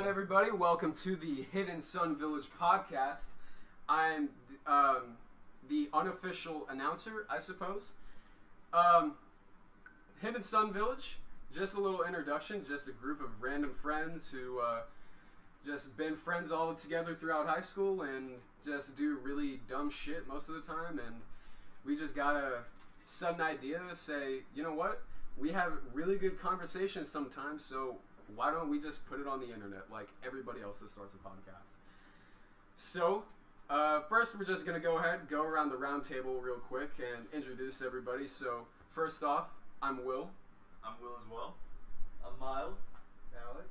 everybody. Welcome to the Hidden Sun Village podcast. I'm the unofficial announcer, I suppose. Hidden Sun Village, just a little introduction, just a group of random friends who just been friends all together throughout high school and just do really dumb shit most of the time. And we just got a sudden idea to say, you know what? We have really good conversations sometimes, so why don't we just put it on the internet like everybody else that starts a podcast? So, first we're just going to go around the round table real quick and introduce everybody. So, first off, I'm Will. I'm Will as well. I'm Miles. Alex.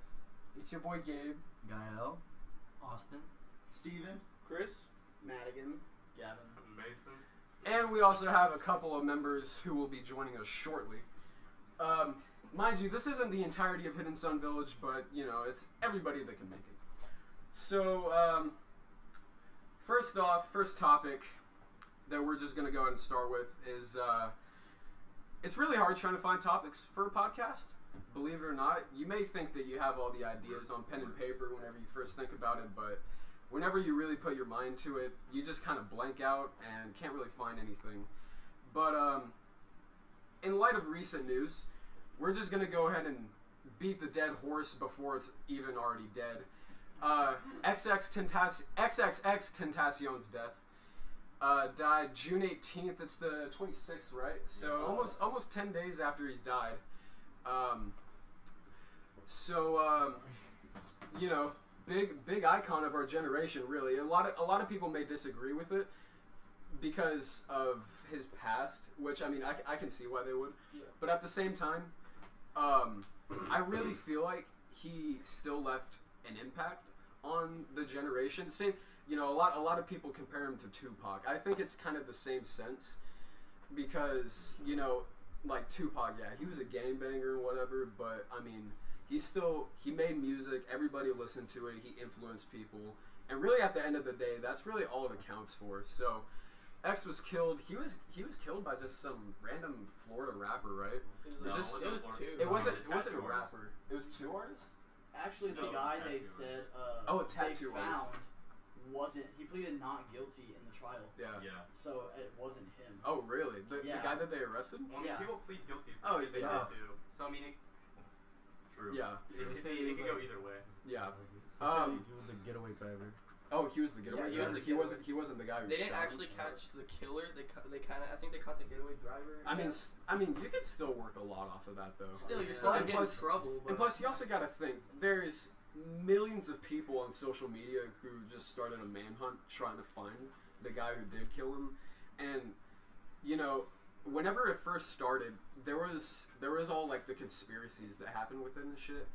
It's your boy Gabe. Gael. Austin. Steven. Chris. Madigan. Gavin. Mason. And we also have a couple of members who will be joining us shortly. Mind you, this isn't the entirety of Hidden Sun Village, but, you know, it's everybody that can make it. So, first off, first topic that we're just going to go ahead and start with is, it's really hard trying to find topics for a podcast. Believe it or not, you may think that you have all the ideas on pen and paper whenever you first think about it, but whenever you really put your mind to it, you just kind of blank out and can't really find anything. But, in light of recent news, we're just going to go ahead and beat the dead horse before it's even already dead. XXX Tentacion's death died June 18th. It's the 26th, right? So almost 10 days after he's died. You know, big icon of our generation, really. A lot of people may disagree with it because of his past, which, I mean, I can see why they would. Yeah. But at the same time, I really feel like he still left an impact on the generation. Same, you know, a lot of people compare him to Tupac. I think it's kind of the same sense because, you know, like Tupac, yeah, he was a gangbanger or whatever, but I mean, he made music, everybody listened to it, he influenced people, and really at the end of the day, that's really all it accounts for. So, X was killed. He was killed by just some random Florida rapper, right? It was two. It wasn't a rapper. It was two artists. Actually, the guy they said a they tattoo found wasn't. He pleaded not guilty in the trial. Yeah. So it wasn't him. Oh, really? The guy that they arrested? Well, Yeah. people plead guilty for Oh, shit they yeah. did do. So I mean, true. Yeah. It could go either way. Yeah. He was a getaway driver. Oh, he was the getaway Yeah, driver. He wasn't the guy who They didn't shot him. actually catch the killer. They kind of. I think they caught the getaway driver. I mean, you could still work a lot off of that, though. Still, you're Yeah. still And getting in plus- trouble. But And plus, you also got to think, there's millions of people on social media who just started a manhunt trying to find the guy who did kill him. And, you know, whenever it first started, there was all, like, the conspiracies that happened with it and shit.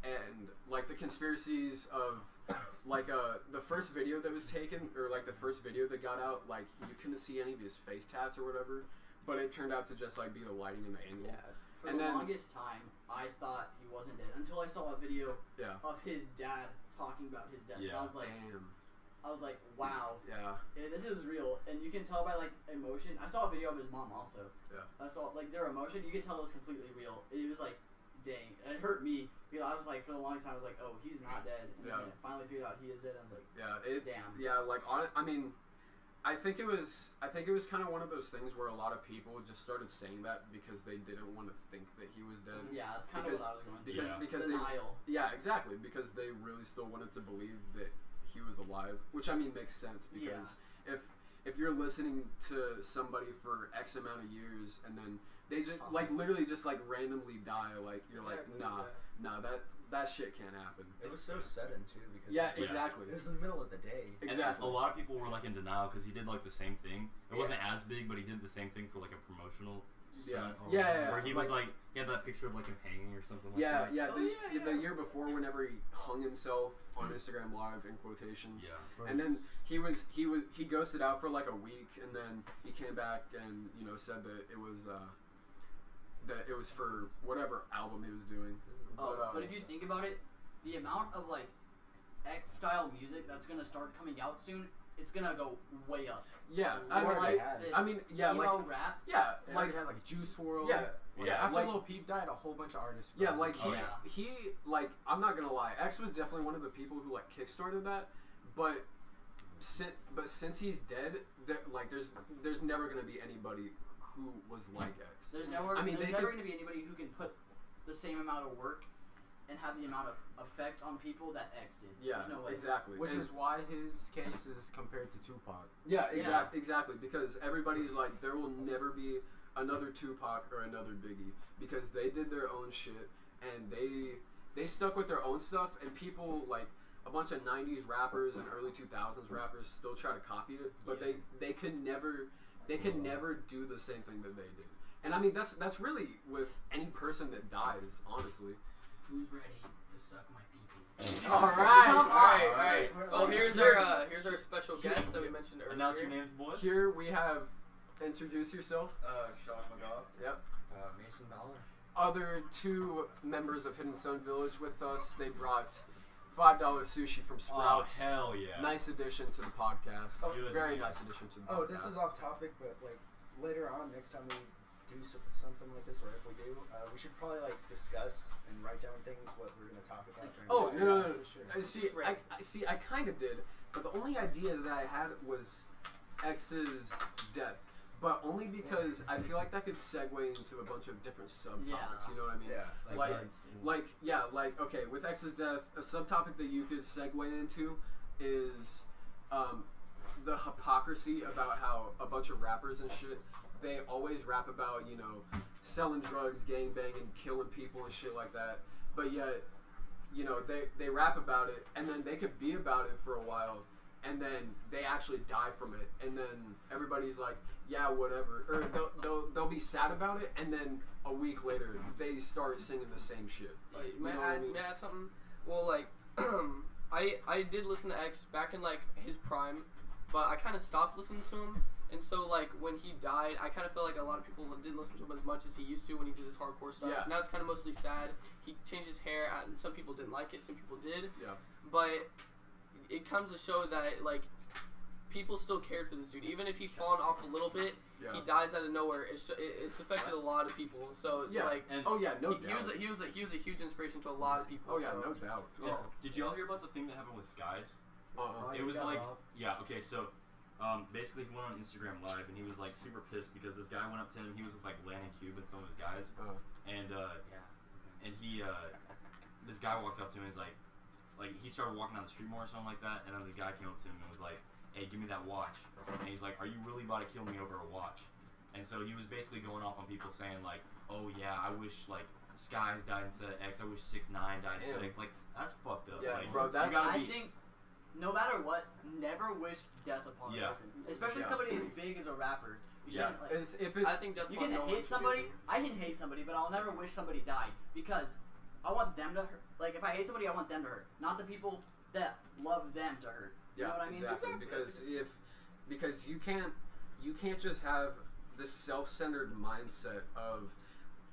And, like, the conspiracies of, like, the first video that was taken, or, like, the first video that got out, like, you couldn't see any of his face tats or whatever. But it turned out to just, like, be the lighting and the angle. yeah, For And the then- longest time, I thought he wasn't dead until I saw a video Yeah. of his dad talking about his death. And Yeah. I was like, wow, Yeah. this is real. And you can tell by like emotion. I saw a video of his mom also. Yeah. I saw like their emotion. You can tell it was completely real. It was like, dang, it hurt me because I was like, for the longest time, I was like, oh, he's not dead. And Yeah. then I finally figured out he is dead. I was like, Yeah. damn. Yeah, like I mean, I think it was kind of one of those things where a lot of people just started saying that because they didn't want to think that he was dead. Yeah, that's kind of what I was going through. Because Denial. yeah, exactly, because they really still wanted to believe that he was alive, which I mean makes sense because if you're listening to somebody for X amount of years and then they just like literally just like randomly die, like you're Exactly, like nah, that shit can't happen. It was so sudden too because Yeah, it was, exactly. it was in the middle of the day. Exactly. And a lot of people were like in denial because he did like the same thing. It wasn't as big, but he did the same thing for like a promotional Yeah. stunt. Yeah. Where he was like, he had that picture of like him hanging or something like Yeah, that. yeah. Oh, The year before, whenever he hung himself on Instagram Live in quotations, Yeah. and then he ghosted out for like a week, and then he came back and said that it was for whatever album he was doing. But if you think about it, the amount of like X style music that's gonna start coming out soon, it's gonna go way up. Yeah, I Or mean, like has. this I mean, yeah, emo like, rap. yeah, It like, already has like Juice WRLD. yeah, Yeah. After like, Lil Peep died, a whole bunch of artists. yeah, probably like died. he, like, I'm not gonna lie, X was definitely one of the people who like kickstarted that, but since he's dead, there's never gonna be anybody who was like X. There's never, I mean, there's they never could- going to be anybody who can put the same amount of work and have the amount of effect on people that X did. Yeah, There's no way. exactly. Which And- is why his case is compared to Tupac. yeah, Yeah. exactly, because everybody's like, there will never be another Tupac or another Biggie because they did their own shit and they stuck with their own stuff, and people like a bunch of 90s rappers and early 2000s rappers still try to copy it, but Yeah. they could never do the same thing that they did. And I mean that's really with any person that dies, honestly. Who's ready to suck my pee-pee? All Come on. All right. Well, here's our special guest that we mentioned earlier. Announce your names, boys. Here we have introduce yourself. Sean McGough. Yep. Mason Dollar. Other two members of Hidden Sun Village with us. They brought $5 sushi from Oh, Sprouts. hell yeah. Nice addition to the podcast. Oh, good, Very man. nice addition to the podcast. Oh, this is off topic, but like later on, next time we do something like this, or if we do, we should probably like discuss and write down things what we're gonna talk about. during Oh this. no! For sure. I kind of did, but the only idea that I had was X's death, but only because I feel like that could segue into a bunch of different subtopics. Yeah. You know what I mean? Yeah. Like okay, with X's death, a subtopic that you could segue into is the hypocrisy about how a bunch of rappers and shit, they always rap about, you know, selling drugs, gangbanging, killing people and shit like that, but yet, you know, they rap about it and then they could be about it for a while and then they actually die from it and then everybody's like, yeah, whatever, or they'll be sad about it and then a week later they start singing the same shit. Like, You may know what I mean? I add something? Well, like, I did listen to X back in like his prime, but I kind of stopped listening to him, and so like when he died, I kind of felt like a lot of people didn't listen to him as much as he used to when he did his hardcore stuff. Yeah. Now it's kind of mostly sad. He changed his hair, and some people didn't like it, some people did. Yeah. But it comes to show that like people still cared for this dude, even if he fallen off a little bit. Yeah. He dies out of nowhere. It's affected a lot of people. So Yeah. like. And Oh yeah, no He doubt. was a huge inspiration to a lot of people. Oh yeah, so. no doubt. Did y'all hear about the thing that happened with Skies? Uh-uh. It was like, yeah, okay, so basically he went on Instagram Live and he was like super pissed because this guy went up to him. He was with like Landon Cube and some of his guys, and he this guy walked up to him and he's like he started walking down the street more or something like that, and then the guy came up to him and was like, hey, give me that watch. And he's like, are you really about to kill me over a watch? And so he was basically going off on people saying like, oh yeah, I wish like Skies died instead of X, I wish 6ix9ine died instead of Damn. X. Like, that's fucked up. Yeah, like, bro, you that's- gotta I be, think no matter what, never wish death upon Yeah. a person, especially Yeah. somebody as big as a rapper. You Yeah, shouldn't, like, if it's I think Death you Upon can No One hate should somebody. be- I can hate somebody, but I'll never wish somebody died because I want them to hurt. Like if I hate somebody, I want them to hurt, not the people that love them to hurt. You yeah, know what I mean? exactly. Because you can't just have this self-centered mindset of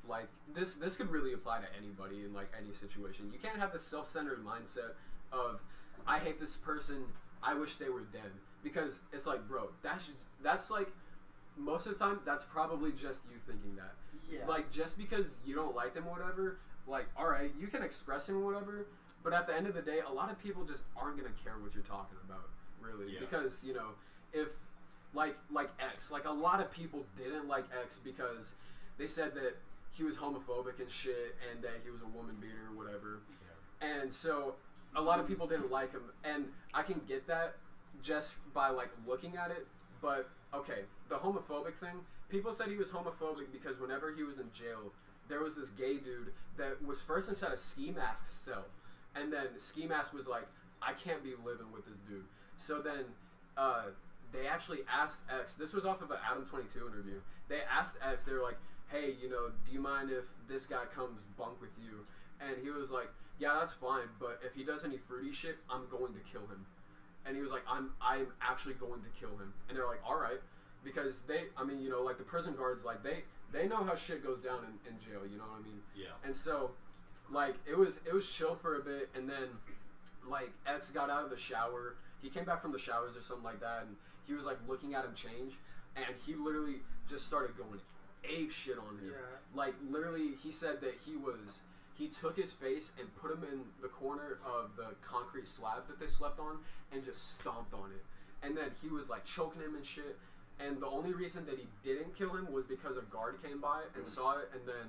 like this could really apply to anybody in like any situation. You can't have this self-centered mindset of I hate this person, I wish they were dead, because it's like, bro, that's like most of the time that's probably just you thinking that. Yeah. Like just because you don't like them or whatever, like all right, you can express them or whatever, but at the end of the day, a lot of people just aren't gonna care what you're talking about, really, Yeah. because you know if like X, like a lot of people didn't like X because they said that he was homophobic and shit, and that he was a woman beater or whatever, and so a lot of people didn't like him, and I can get that just by like looking at it, but okay, the homophobic thing, people said he was homophobic because whenever he was in jail, there was this gay dude that was first inside a Ski Mask's cell, and then Ski Mask was like, I can't be living with this dude. So then they actually asked X, this was off of an Adam 22 interview, they asked X, they were like, hey, you know, do you mind if this guy comes bunk with you? And he was like, yeah, that's fine, but if he does any fruity shit, I'm going to kill him. And he was like, I'm actually going to kill him. And they're like, all right, because you know, like the prison guards, like they know how shit goes down in jail, you know what I mean? yeah. And so, like, it was chill for a bit, and then, like, X got out of the shower, he came back from the showers or something like that, and he was like looking at him change, and he literally just started going ape shit on him. Yeah. Like literally, he said that he took his face and put him in the corner of the concrete slab that they slept on and just stomped on it. And then he was like choking him and shit. And the only reason that he didn't kill him was because a guard came by and saw it, and then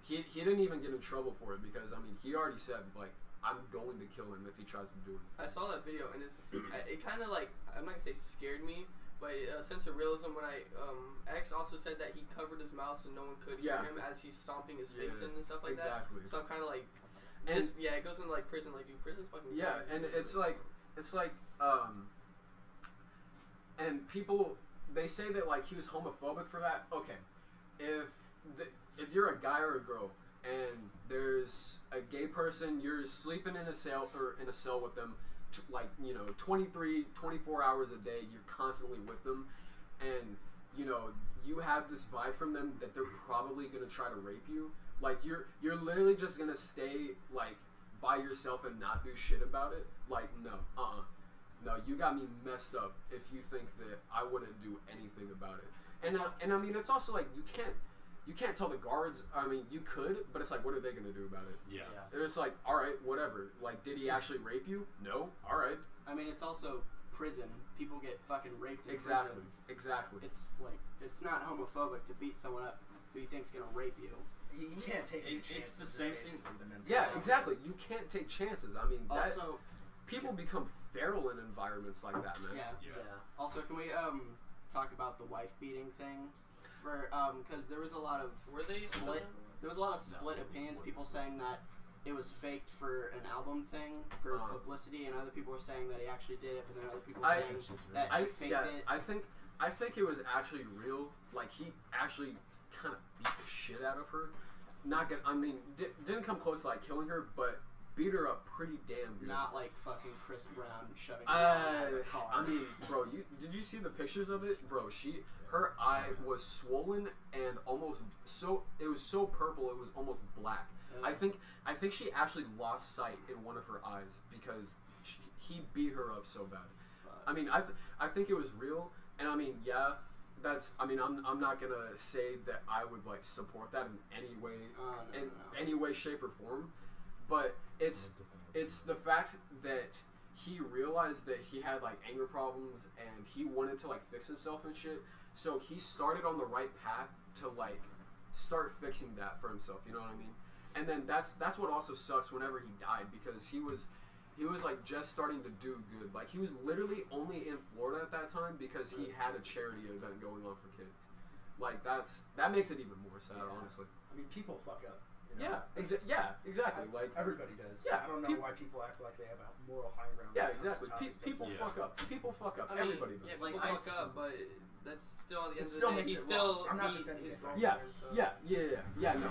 he didn't even get in trouble for it because, I mean, he already said, like, I'm going to kill him if he tries to do it. I saw that video, and it kind of like, I'm not gonna say scared me, but a sense of realism when X also said that he covered his mouth so no one could hear him as he's stomping his face in and stuff like that. So I'm kind of like, And it goes into like prison, like dude, prison's fucking crazy. and it's like, and people, they say that like he was homophobic for that. Okay, if you're a guy or a girl and there's a gay person, you're sleeping in a cell with them, like, you know, 23, 24 hours a day, you're constantly with them, and, you know, you have this vibe from them that they're probably gonna try to rape you. Like, you're literally just gonna stay, like, by yourself and not do shit about it. Like, no, no, you got me messed up if you think that I wouldn't do anything about it. And I mean, it's also like, you can't tell the guards. I mean, you could, but it's like, what are they gonna do about it? Yeah. It's like, all right, whatever. Like, did he actually rape you? No. All right. I mean, it's also prison. People get fucking raped in Exactly. prison. Exactly. It's like, it's not homophobic to beat someone up who you think's gonna rape you. You can't take any It's chances. the same is thing. basically the mentality. Yeah, exactly. You can't take chances. I mean, Also, people become feral in environments like that, man. yeah. Also, can we talk about the wife beating thing? For because there was a lot of split. There was a lot of split opinions. People saying that it was faked for an album thing for publicity, and other people were saying that he actually did it, but then other people were saying that she faked it. I think it was actually real. Like, he actually kind of beat the shit out of her. Didn't come close to like killing her, but beat her up pretty damn good. Not like fucking Chris Brown shoving her out of the car. I mean, bro, did you see the pictures of it, bro? Her eye was swollen and it was so purple it was almost black. I think she actually lost sight in one of her eyes because he beat her up so bad. I mean, I think it was real, and I mean, yeah, I'm not gonna say that I would like support that in any way, any way, shape, or form, but it's the fact that he realized that he had like anger problems and he wanted to like fix himself and shit. So he started on the right path to like start fixing that for himself. You know what I mean? And then that's what also sucks whenever he died because he was like just starting to do good. Like he was literally only in Florida at that time because he had a charity event going on for kids. Like that makes it even more sad, honestly. I mean, people fuck up. You know? Exactly. Like everybody does. Yeah, I don't know why people act like they have a moral high ground. Yeah, when it comes exactly. to topics People like fuck up. People fuck up. I mean, Everybody does. Yeah, Like, people fuck up, but that's still at the end of the still day. makes He it still wrong. I'm not beat defending his it. girlfriend. So. Yeah. No,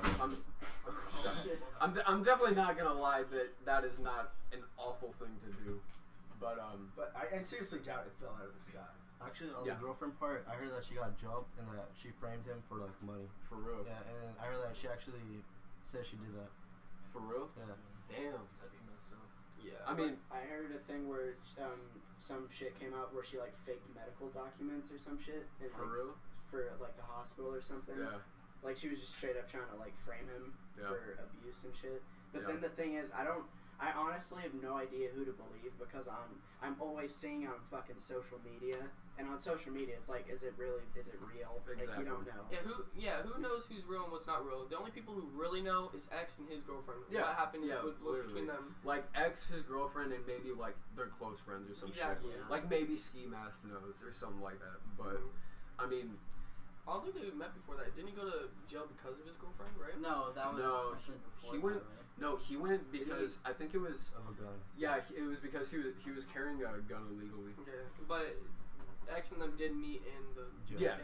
I'm definitely not gonna lie that is not an awful thing to do, but I seriously doubt it fell out of the sky. Actually, on the girlfriend part, I heard that she got jumped and that she framed him for like money. for real. Yeah, and I heard that she actually said she did that. For real. Yeah. Damn. That'd be messed up. Yeah. I mean, I heard a thing where some shit came out where she like faked medical documents or some shit and, for like, real. for like the hospital or something. Yeah. Like she was just straight up trying to like frame him Yeah. for abuse and shit. But Yeah. then the thing is, I honestly have no idea who to believe because I'm always seeing on fucking social media, and on social media it's like, is it real? Like Exactly. you don't know. Who knows who's real and what's not real? The only people who really know is X and his girlfriend. Yeah. What happened Literally. between them? Like ex, his girlfriend, and maybe like their close friends or some Exactly. shit. Like maybe Ski Mask knows or something like that. But I mean, I don't think they met before that. Didn't he go to jail because of his girlfriend, right? No, that was No, something before. he that, went- right? no, he went because I think it was. Of a gun. Yeah, it was because he was carrying a gun illegally. Okay, but X and them did meet in the. Yeah.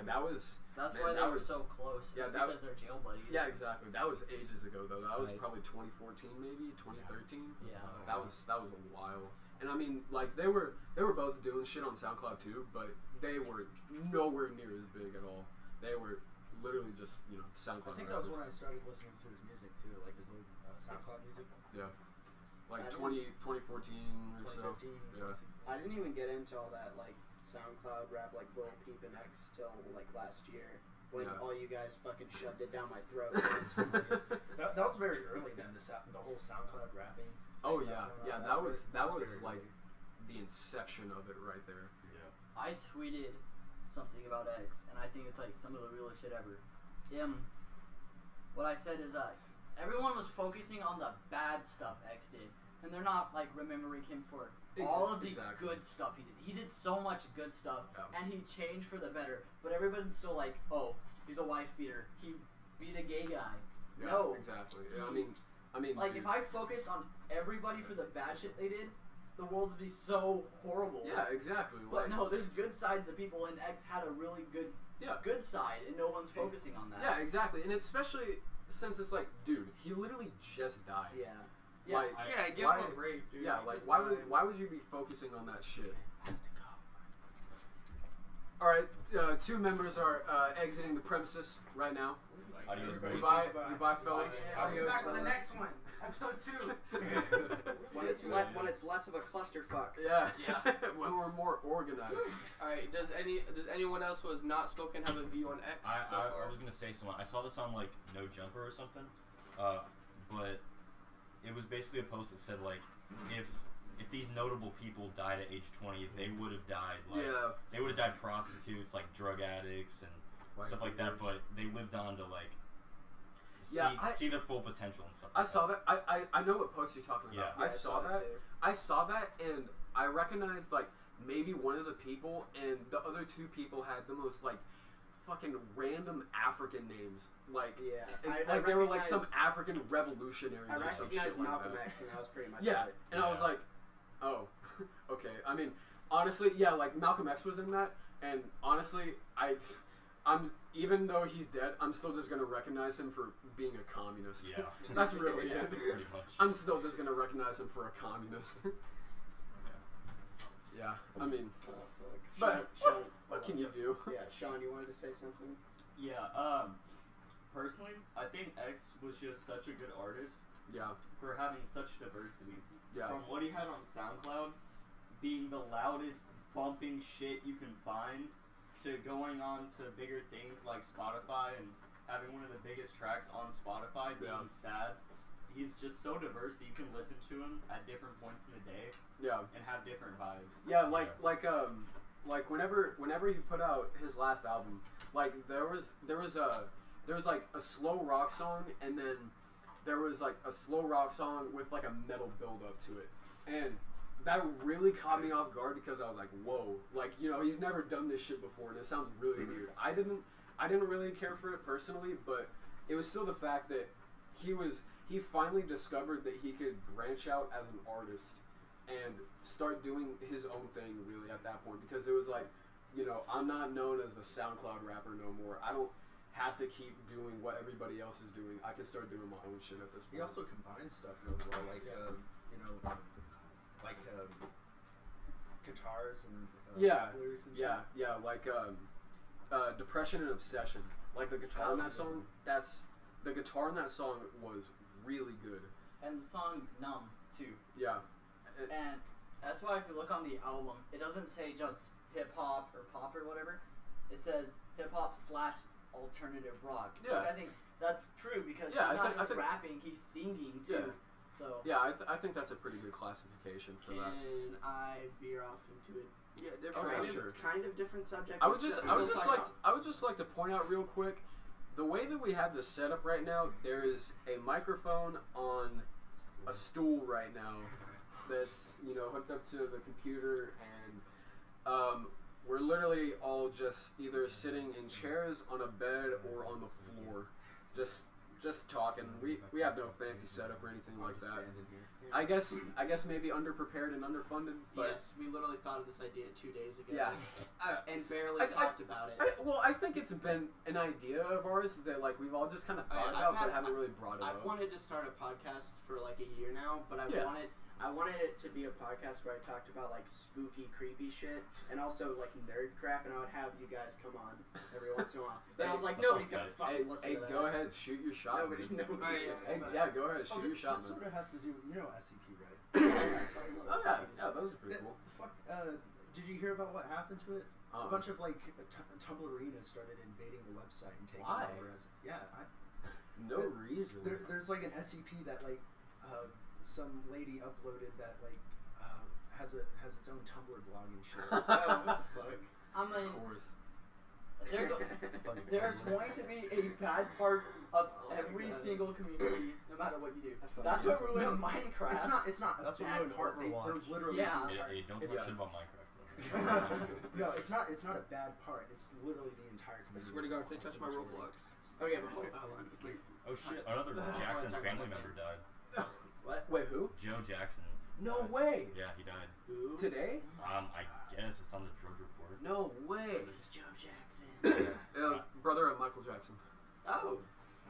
That was. That's Man, why they that were was- so close. yeah, It's that because they're jail buddies. Yeah, exactly. That was ages ago though. That was Tight. probably 2014, maybe 2013. Yeah. That was a while. And I mean, like they were both doing shit on SoundCloud too, but they were nowhere near as big at all. They were literally just SoundCloud. I think that was rappers. when I started listening to his music too, like his old SoundCloud music. Yeah. like I 2014 or so. 2015, Yeah. 2016. I didn't even get into all that like SoundCloud rap like Lil Peep and X till like last year when Yeah. all you guys fucking shoved it down my throat. That was very early then. The whole SoundCloud rapping. Oh thing yeah, going on. yeah. That was very like early. the inception of it right there. Yeah. I tweeted something about X, and I think it's like some of the realest shit ever. What I said is everyone was focusing on the bad stuff X did, and they're not like remembering him for all of the Exactly. good stuff he did. He did so much good stuff, Yeah. and he changed for the better. But everyone's still like, oh, he's a wife beater. He beat a gay guy. Yeah, No, exactly. Yeah, I mean, like dude. if I focused on everybody for the bad shit they did, the world would be so horrible. Yeah, exactly. But Like, no, there's good sides that people, and X had a really good side, and no one's focusing on that. yeah, exactly. And especially since it's like, dude, he literally just died. Yeah. Yeah. Like, Yeah, give why- him a break, dude. yeah, He like just why died. would you be focusing on that shit? All right, two members are exiting the premises right now. Adios, Everybody boys. say Goodbye, fellas. I'll be Adios, back for the fellas. next one. Episode 2. When it's less of a clusterfuck. Yeah. Yeah. When we're more organized. All right. Does anyone else who has not spoken have a view on X so I far? was gonna say something. I saw this on like No Jumper or something, but it was basically a post that said like if these notable people died at age 20, they would have died like Yeah. they would have died prostitutes, like drug addicts and stuff like that. But they lived on to like see their full potential and stuff. I Like saw that. I know what post you're talking about. Yeah. I saw that. Too. I saw that, and I recognized like maybe one of the people, and the other two people had the most like fucking random African names. Like, Yeah. and, I like they were like some recognize- African revolutionaries I or some recognized shit like Malcolm that. X, and that was pretty much Yeah, it. and I was Yeah. like, oh, okay. I mean, honestly, yeah, like Malcolm X was in that, and honestly, I'm even though he's dead, I'm still just gonna recognize him for being a communist. Yeah. That's really it. Pretty much. I'm still just gonna recognize him for a communist. Yeah, I mean, Oh, fuck. but Sean, what can you do? Yeah, Sean, you wanted to say something? Yeah, personally, I think X was just such a good artist Yeah, for having such diversity. yeah, From what he had on SoundCloud, being the loudest bumping shit you can find, to going on to bigger things like Spotify and having one of the biggest tracks on Spotify being Yeah. sad. He's just so diverse that you can listen to him at different points in the day yeah. and have different vibes. Yeah, like whenever he put out his last album, like there was like a slow rock song, and then there was like a slow rock song with like a metal build up to it, and that really caught me off guard because I was like, whoa, like, you know, he's never done this shit before, and it sounds really weird. I didn't really care for it personally, but it was still the fact that he finally discovered that he could branch out as an artist and start doing his own thing really at that point, because it was like, you know, I'm not known as a SoundCloud rapper no more. I don't have to keep doing what everybody else is doing. I can start doing my own shit at this point. He also combines stuff really well, like you know, like guitars and Yeah, lyrics and yeah, like Depression and Obsession. Like the guitar in that song, the guitar in that song was really good. And the song Numb, too. Yeah. And that's why if you look on the album, it doesn't say just hip-hop or pop or whatever. It says hip-hop / alternative rock. Yeah. Which I think that's true because Yeah, he's I not think- just rapping, he's singing too. Yeah. So Yeah, I think that's a pretty good classification for that. Can I veer off into it? Yeah, Oh, different. yeah, sure. Kind of different subject. I would but just still talking like to point out real quick, the way that we have this set up right now, there is a microphone on a stool right now that's, you know, hooked up to the computer, and we're literally all just either sitting in chairs, on a bed, or on the floor, just talking. We have no fancy setup or anything like that. I guess maybe underprepared and underfunded, but Yes, we literally thought of this idea 2 days ago. yeah. And barely I- talked about it. I think it's been an idea of ours that like we've all just kind of thought I've about, had- but haven't really brought it I've up. wanted to start a podcast for like a year now, but I Yeah. I wanted it to be a podcast where I talked about like spooky, creepy shit, and also like nerd crap, and I would have you guys come on every once in a while. Then I was like, That nobody's sounds gonna fucking listen Hey, to that. go ahead, shoot your shot. Nobody, man. nobody. Hey, yeah, go ahead, shoot your shot, This man. sort of has to do, SCP, right? Oh yeah, those are pretty cool. Fuck, did you hear about what happened to it? A bunch of like Tumblerinas started invading the website and taking Why? it over as No reason. There's like an SCP that like some lady uploaded that like has its own Tumblr blog and shit. Oh, what the fuck? I mean, Of course. there's going to be a bad part of every single community, no matter what you do. That's what ruined Minecraft. It's not a That's what bad ruined part. They're Overwatch. literally Yeah. the entire. Hey, don't it's- talk shit about Minecraft, bro. No, it's not a bad part. It's literally the entire I community. swear to God, if they touch my Roblox. Okay, but hold on. Oh shit, another Jackson family member died. What? Wait, who? Joe Jackson. No way. Yeah, he died. Who? Today? I guess it's on the Drudge Report. No way. It's Joe Jackson. Brother of Michael Jackson. Oh,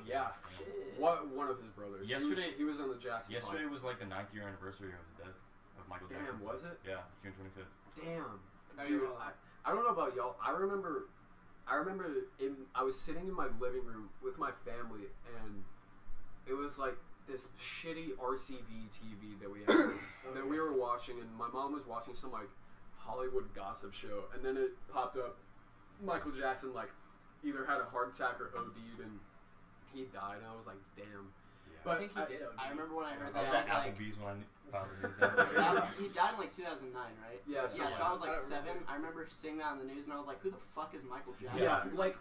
Yeah. shit. One of his brothers. Yesterday- he was on the Jackson. Yesterday pod. was like the 9th year anniversary of his death, of Michael Jackson. Damn, was it? Yeah, June 25th. Damn. Oh, Dude, you're I don't know about y'all. I remember I was sitting in my living room with my family, and it was like this shitty RCV TV that we had that we were watching, and my mom was watching some like Hollywood gossip show, and then it popped up. Michael Jackson like either had a heart attack or OD'd, and he died. And I was like, damn. Yeah. But I think he did. I remember when I heard I that. was I at was like, Applebee's when I found the news out. he died in like 2009, right? Yeah, Yeah, something so I was like I don't 7. remember. I remember seeing that on the news, and I was like, "Who the fuck is Michael Jackson?" Yeah, like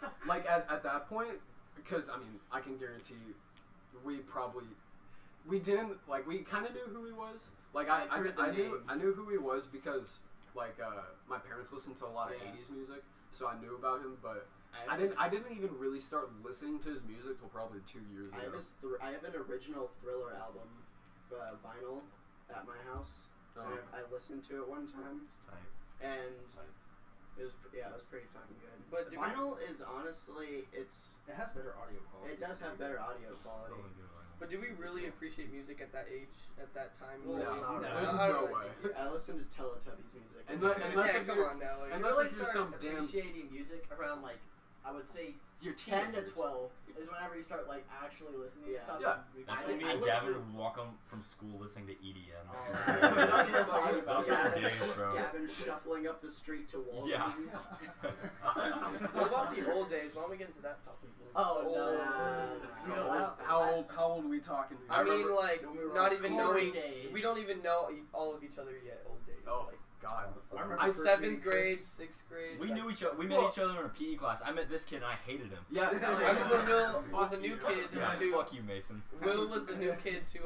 at that point, because I mean, I can guarantee you, we didn't like we kind of knew who he was. Like I've heard the I knew name. I knew who he was because like my parents listened to a lot of Yeah. 80s music, so I knew about him. But I didn't even really start listening to his music till probably 2 years I have ago. I have an original Thriller album, vinyl, at my house. Oh. And I listened to it one time, It's tight. and It's tight. it was pretty fucking good. But The did we- vinyl is honestly It has better audio quality. it does have better audio quality. Really good one. But do we really appreciate music at that age, at that time? Well, No, no, there's I no don't way. I listen to Teletubbies music. Unless Yeah, if come you're- on now. Like, You Unless really if you're start some damn- appreciating music around like I would say You're 10 to teenagers. 12 is whenever you start like actually listening Yeah. to stuff. Yeah. That's I when me looked and Gavin through- would walk home from school listening to EDM. Oh, yeah. We don't need to talk about Those that. were days, bro. Gavin shuffling up the street to Walgreens. Yeah. What about the old days? Why don't we get into that topic? Oh, The no. old- You know, I don't- How old are we talking? I mean, remember- like, when we were not on even glory knowing. days. We don't even know all of each other yet. Old days. Oh Like, God. I remember I first seventh meeting grade, Chris. 6th grade. We like- knew each other. We met each other in a PE class. I met this kid and I hated him. Yeah. I remember Will was a new kid Yeah, to. fuck you, Mason. Will was the new kid to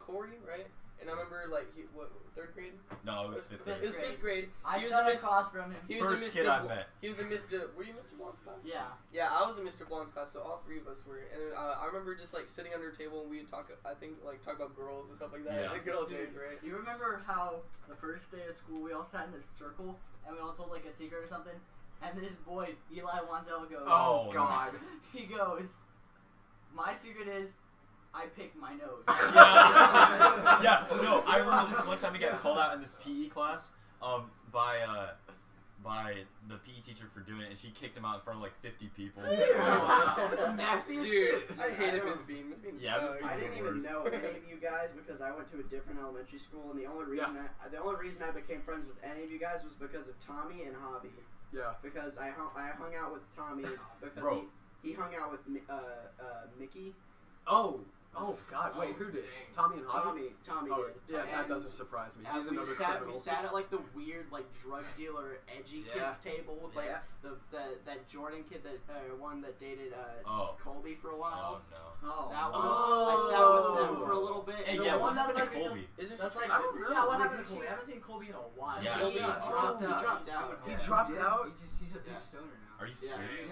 Corey, right? And I remember like he what 3rd grade? No, it was 5th grade. It was 5th grade. I He was sat a Miss- across from him. He was First a Mr. kid I met. He was a Mr. Were you Mr. Blonde's class? Yeah. Yeah, I was in Mr. Blonde's class, so all 3 of us were. And I remember just like sitting under a table and we would talk. I think like talk about girls and stuff like that. Yeah. The good old Dude, days, right? You remember how the first day of school we all sat in this circle and we all told like a secret or something? And this boy, Eli Wandell, goes, Oh Oh, God. he goes, my secret is I pick my nose. Yeah. Yeah. No, I remember this one time we got called out in this PE class, by the PE teacher for doing it, and she kicked him out in front of like 50 people. Nasty as Dude, shit. I hated Miss Bean. Miss Bean Yeah, Miss sucked. Bean I didn't even worst. know any of you guys because I went to a different elementary school, and the only reason I became friends with any of you guys was because of Tommy and Javi. Yeah. Because I hung out with Tommy because Bro. he hung out with Mickey. Oh God. Wait, who did? Tommy and Javi? Tommy Oh, did. yeah, that And- doesn't surprise me. And He's we another sat criminal. at like the weird like drug dealer edgy Yeah. kids table with like Yeah. that Jordan kid that one that dated Oh. Colby for a Oh while. no. Oh. That one. Oh. I sat with them for a little bit. Hey, The yeah, one what that's happened to like- Colby? Isn't That's she like, I don't know. yeah, what Wait, happened did to Colby? she- I haven't seen Colby in a while. Yeah. Colby Yeah. dropped Oh, out. He dropped out. He Yeah. dropped out. He's a big Yeah. stoner now. Are you Yeah. serious?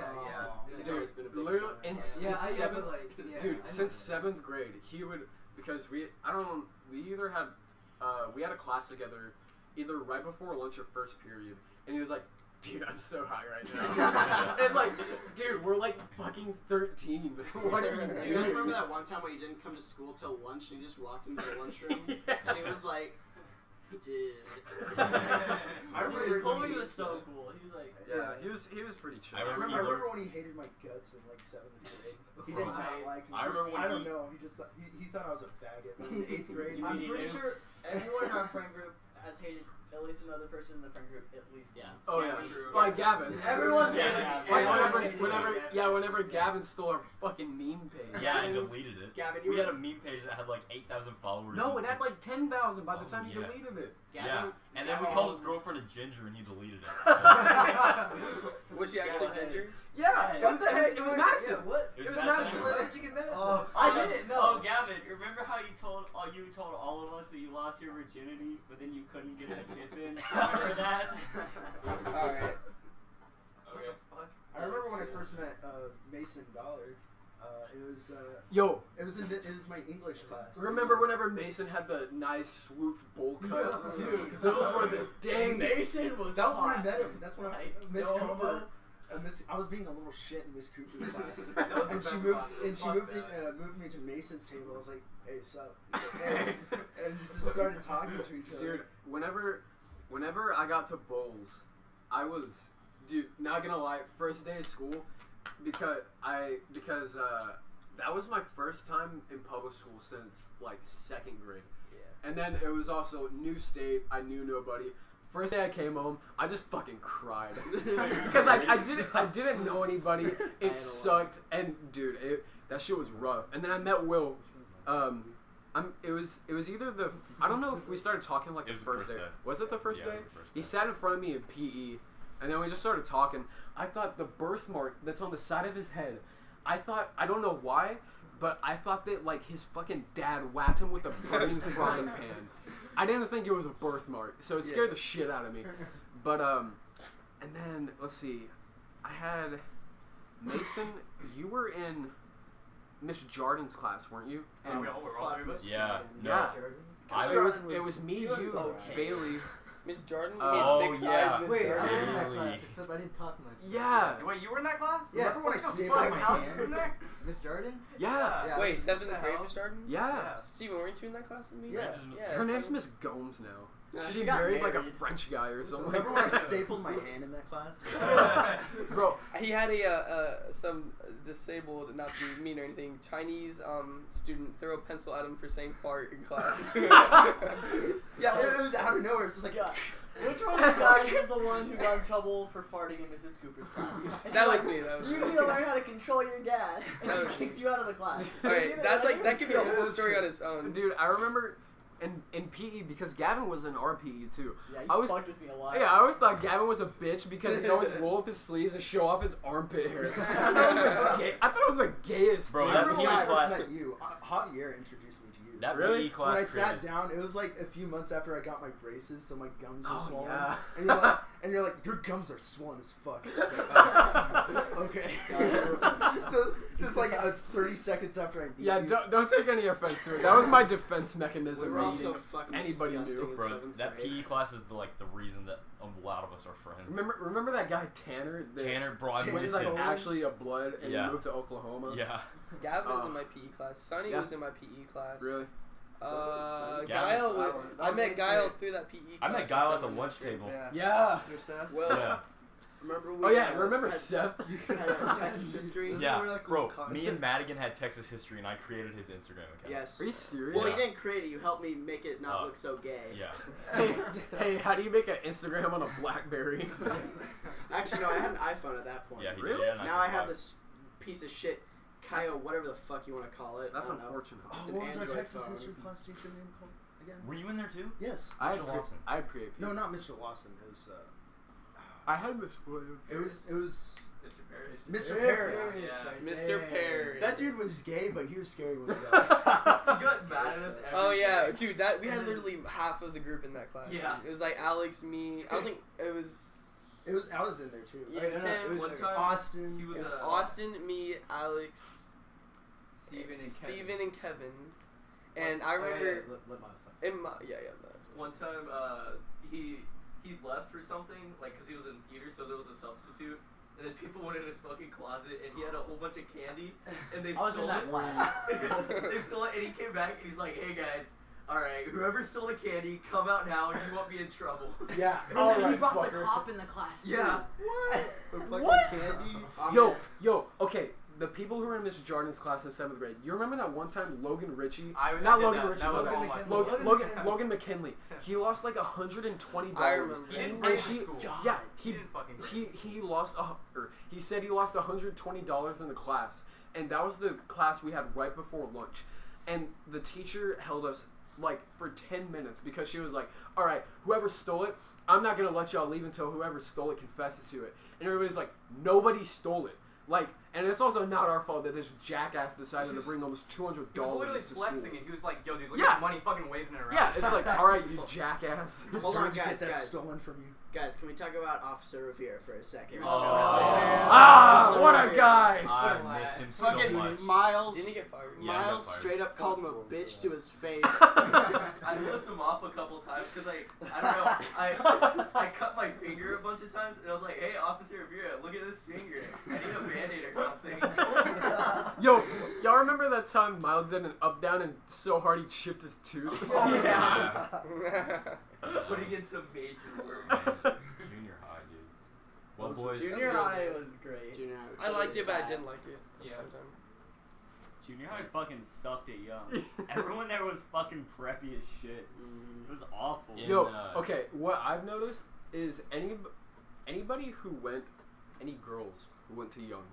He's Dude, always been a big literally, stoner. in Yeah, seventh, but like, yeah, dude, I since know. 7th grade, he would because we either had we had a class together either right before lunch or first period, and he was like, dude, I'm so high right now. It's like, dude, we're like fucking 13. What are you Do you guys doing? remember that one time when he didn't come to school till lunch and he just walked into the lunchroom? Yeah. And he was like, dude. I remember His when homie he- was so cool. He was like, Yeah, he was pretty chill. I I remember remember when he hated my guts in like 7th grade. He did not like me. I remember when I don't he- know. He just he thought I was a faggot. But in 8th grade, I'm he pretty knew. sure everyone in our friend group has hated at least another person in the friend group at least Yeah. once. Oh yeah, like Gavin. Everyone's Yeah. hated. Like Everyone's whenever Gavin stole our fucking meme page. Yeah, and deleted it. Gavin, you We were- had a meme page that had like 8,000 followers. No, and it had like 10,000 by the Oh, time you yeah. deleted it. Yeah, and then we Gavin- called his girlfriend a ginger, and he deleted it. Was she actually Yeah. ginger? Yeah, Yeah, it was Madison. Yeah, what? It It was was Madison. Madison. Why did you get mad at Oh. him? I didn't know. Oh, Gavin, remember how you told all of us that you lost your virginity, but then you couldn't get a dip in? Remember that? Alright. Okay. I remember when I first met Mason Dollar. Yo, It was my English class. remember whenever Mason had the nice swooped bowl cut? Dude, Those were the days. Mason was That was when I hot. met him. That's when I Miss No Cooper. homo. I was being a little shit in Miss Cooper's class, That was the and she best moved class. and she Fuck moved that. moved me to Mason's table. I was like, "Hey, sup?" And just started talking to each other. Dude, whenever I got to bowls, I was, dude, not gonna lie, first day of school, because that was my first time in public school since like 2nd grade. Yeah. And then it was also new state. I knew nobody. First day I came home, I just fucking cried because I didn't know anybody. It sucked, and dude, that shit was rough. And then I met Will. It was either I don't know if we started talking like It was the the first first day. day. Was it the first Yeah, day? it was the first He day. sat in front of me in PE, and then we just started talking. I thought the birthmark that's on the side of his head, I don't know why, but I thought that like his fucking dad whacked him with a burning frying pan. I didn't think it was a birthmark, so it scared the shit out of me. But and then let's see, I had Mason. You were in Miss Jordan's class, weren't you? And we all were all three of us. Yeah, no. Yeah. I It was me, she was you, okay. Bailey. Miss Jordan? Oh, You mean thick yeah. thighs, Miss Wait, I Jordan? was in that Really? class, except I didn't talk much. Yeah. Wait, you were in that class? Yeah. Remember when I What the stapled fuck? my Alex hand? was in there? Miss Jordan? Yeah. Yeah. Wait, What 7th the grade, hell? Miss Jordan? Yeah. Steven, weren't you in that class with me? Yeah. Yeah. Her name's 7th. Miss Gomes now. Yeah, she she got married like a married. French guy or something. Remember when I stapled my hand in that class? Bro, He had some disabled, not to be mean or anything, Chinese student throw a pencil at him for saying fart in class. Yeah, it was out of nowhere. It's just like, Yeah. Which one of you guys is the one who got in trouble for farting in Mrs. Cooper's class? And That she's was like, me, that was You me. need to learn how to control your dad. And That she was kicked you out of the class. Alright, that's like, that could be a whole story on its own. dude, I remember in PE because Gavin was in our PE too. Yeah, you I was- fucked with me a lot. Yeah, I always thought Gavin was a bitch because he'd always roll up his sleeves and show off his armpit hair. I thought it was the gayest. Bro, thing. I that remember PE when I class- first met you. Javier introduced me to you. That Really? PE When I class sat created. down, it was like a few months after I got my braces, so my gums were Oh, swollen. yeah. And you're like, your gums are swollen as fuck. I was like, oh, okay. So just like 30 seconds after I beat Yeah, you. don't take any offense to it. That was my defense We mechanism. were also Reading. fucking anybody disgusting knew. in Bro, 7th that grade. PE class is the reason that a lot of us are friends. Remember that guy Tanner? That Tanner, bro, I Tanner was miss like him. actually a blood and Yeah. he moved to Oklahoma. Yeah. Gavin was Oh. in my PE class. Sonny Yeah. was in my PE class. Really? Gavin? Guile, Wow. I met Guile through that PE I class. met Guile in at the 7th lunch grade. table. Yeah. Well, Yeah. Remember we Oh yeah. had- Remember had- Seth? had a Texas history? Yeah, We're like, bro, oh, me and Madigan had Texas history, and I created his Instagram account. Yes. Are you serious? Well, Yeah. you didn't create it. You helped me make it not Oh. look so gay. Yeah. Hey, how do you make an Instagram on a BlackBerry? Actually, no, I had an iPhone at that point. Yeah, he Really? did. Yeah, Now I have this piece of shit, Kyle, whatever the fuck you want to call it. That's I don't know. unfortunate. Oh, It's an what was our Android Texas phone. history class teacher name called again? Were you in there too? Yes. I Mr. Lawson. I had pre-AP. No, not Mr. Lawson. It was. I had Miss Williams. It was Mr. Paris. Mr. Paris. Yeah. Mr. Perry. That dude was gay, but he was scary when he You got. got mad at us every Oh yeah, day. dude, that we had literally half of the group in that class. Yeah. It was like Alex, me. I don't think it was. I was in there too. Yeah, Like, Sam, it was one like time, Austin. he was it was Austin, me, Alex, Steven and Kevin. And I remember Let mine stop. in my yeah. That's One time, he left for something, like, because he was in theater, so there was a substitute. And then people went in his fucking closet, and he had a whole bunch of candy, and they I was in stole that it. class. They stole it, and he came back, and he's like, "Hey guys, all right, whoever stole the candy, come out now, and you won't be in trouble." Yeah. And All then he right, brought fucker. the cop in the class too. Yeah. What? Candy. Yo, okay. The people who were in Miss Jordan's class in 7th grade, you remember that one time Logan Ritchie? I Not did Logan that. Ritchie. That was Logan all my McKinley. fault. Logan McKinley. He lost like $120. I remember. He didn't And grade she, school. yeah, He didn't fucking grade. he lost he said he lost $120 in the class, and that was the class we had right before lunch, and the teacher held us like for 10 minutes because she was like, "All right, whoever stole it, I'm not gonna let y'all leave until whoever stole it confesses to it." And everybody's like, "Nobody stole it." Like, and it's also not our fault that this jackass decided to bring almost $200 He was literally to flexing, school. and he was like, "Yo, dude, look Yeah. at the money, fucking waving it around." Yeah, it's like, all right, you jackass. Hold on, Deserve to get guys, that guys. stolen from you. Guys, can we talk about Officer Revere for a second? Ah, what a guy! I miss him so Fucking much. Miles. Didn't he get fired? Yeah, he got Miles fired. straight up called him a bitch to his face. I flipped him off a couple times because I don't know, I cut my finger a bunch of times, and I was like, "Hey, Officer Rivera, look at this finger. I need a Band-Aid or something." Yo, y'all remember that time Miles did an up down and so hard he chipped his tooth? Yeah. Putting in some major work. Junior high, dude. Well, boys. Junior high was great. Junior high. I liked it, but I didn't like it. At Yeah. the same time. Junior high fucking sucked at young. Everyone there was fucking preppy as shit. It was awful. Yeah. Yo, And, okay, what I've noticed is anybody who went, any girls who went to Young,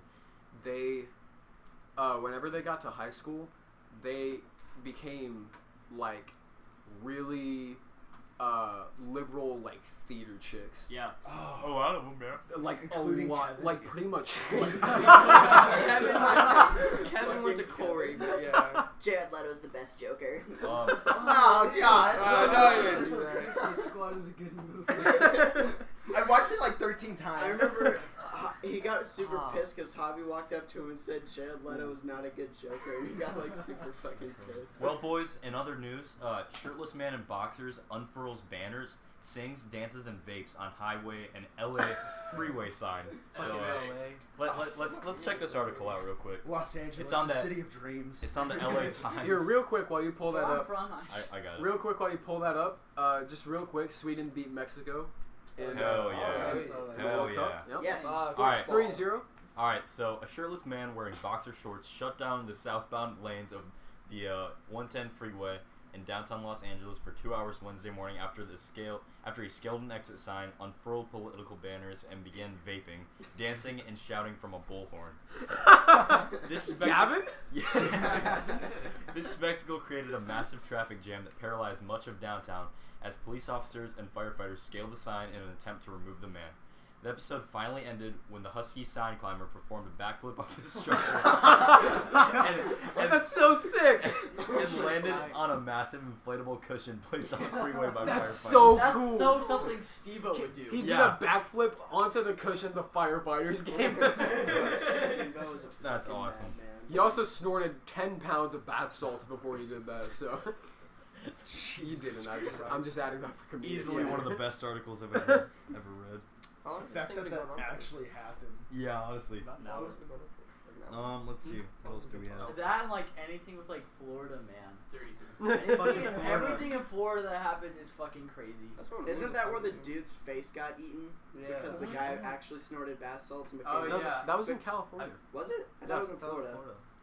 they, whenever they got to high school, they became, like, really, liberal, like, theater chicks. Yeah. A lot of them, man. Like, Including a lot, Kevin. like, pretty much. Kevin went to Corey, but yeah. Jared Leto's the best Joker. Oh God! no, no, no, no. Suicide Squad is a good movie. I watched it like 13 times. I remember he got super Ah. pissed because Javi walked up to him and said Jared Leto was not a good Joker, and he got like super fucking pissed. Well, boys, in other news, shirtless man in boxers unfurls banners, sings, dances, and vapes on highway and LA freeway sign. So let's check this article out real quick. Los Angeles, It's on the that- city of dreams. It's on the LA Times. Here, real quick, while you pull that Where I'm up. from, I got it. Real quick while you pull that up, just real quick, Sweden beat Mexico. In, Hell yeah. in the Hell World Cup. yeah. Yep. Yes. All right. 3-0. All right, so a shirtless man wearing boxer shorts shut down the southbound lanes of the 110 freeway in downtown Los Angeles for 2 hours Wednesday morning after he scaled an exit sign, unfurled political banners, and began vaping, dancing, and shouting from a bullhorn. Gavin? Yeah. This spectacle created a massive traffic jam that paralyzed much of downtown as police officers and firefighters scaled the sign in an attempt to remove the man. The episode finally ended when the husky sign climber performed a backflip off the structure and That's so sick. and landed on a massive inflatable cushion placed on the freeway by That's firefighters. so That's cool. so something Steve-O would do. He did Yeah. a backflip onto the cushion the firefighters gave him. Steve-O is a That's fucking awesome. madman. He also snorted 10 pounds of bath salts before he did that, so. He didn't. I'm just adding that for comedic. Easily one of the best articles I've ever read. How long The has this fact thing that been that going on for? actually happened. Yeah, honestly. About an How long hour. has it been going on for? Like an hour? Let's see. What else do we have? That and like anything with like Florida, man. 30. Fucking everything in Florida that happens is fucking crazy. That's what Isn't that where the dude? dude's face got eaten? Yeah. Because the guy actually snorted bath salts and Oh, became. No, yeah. that was in California. Was it? I thought it was in Florida.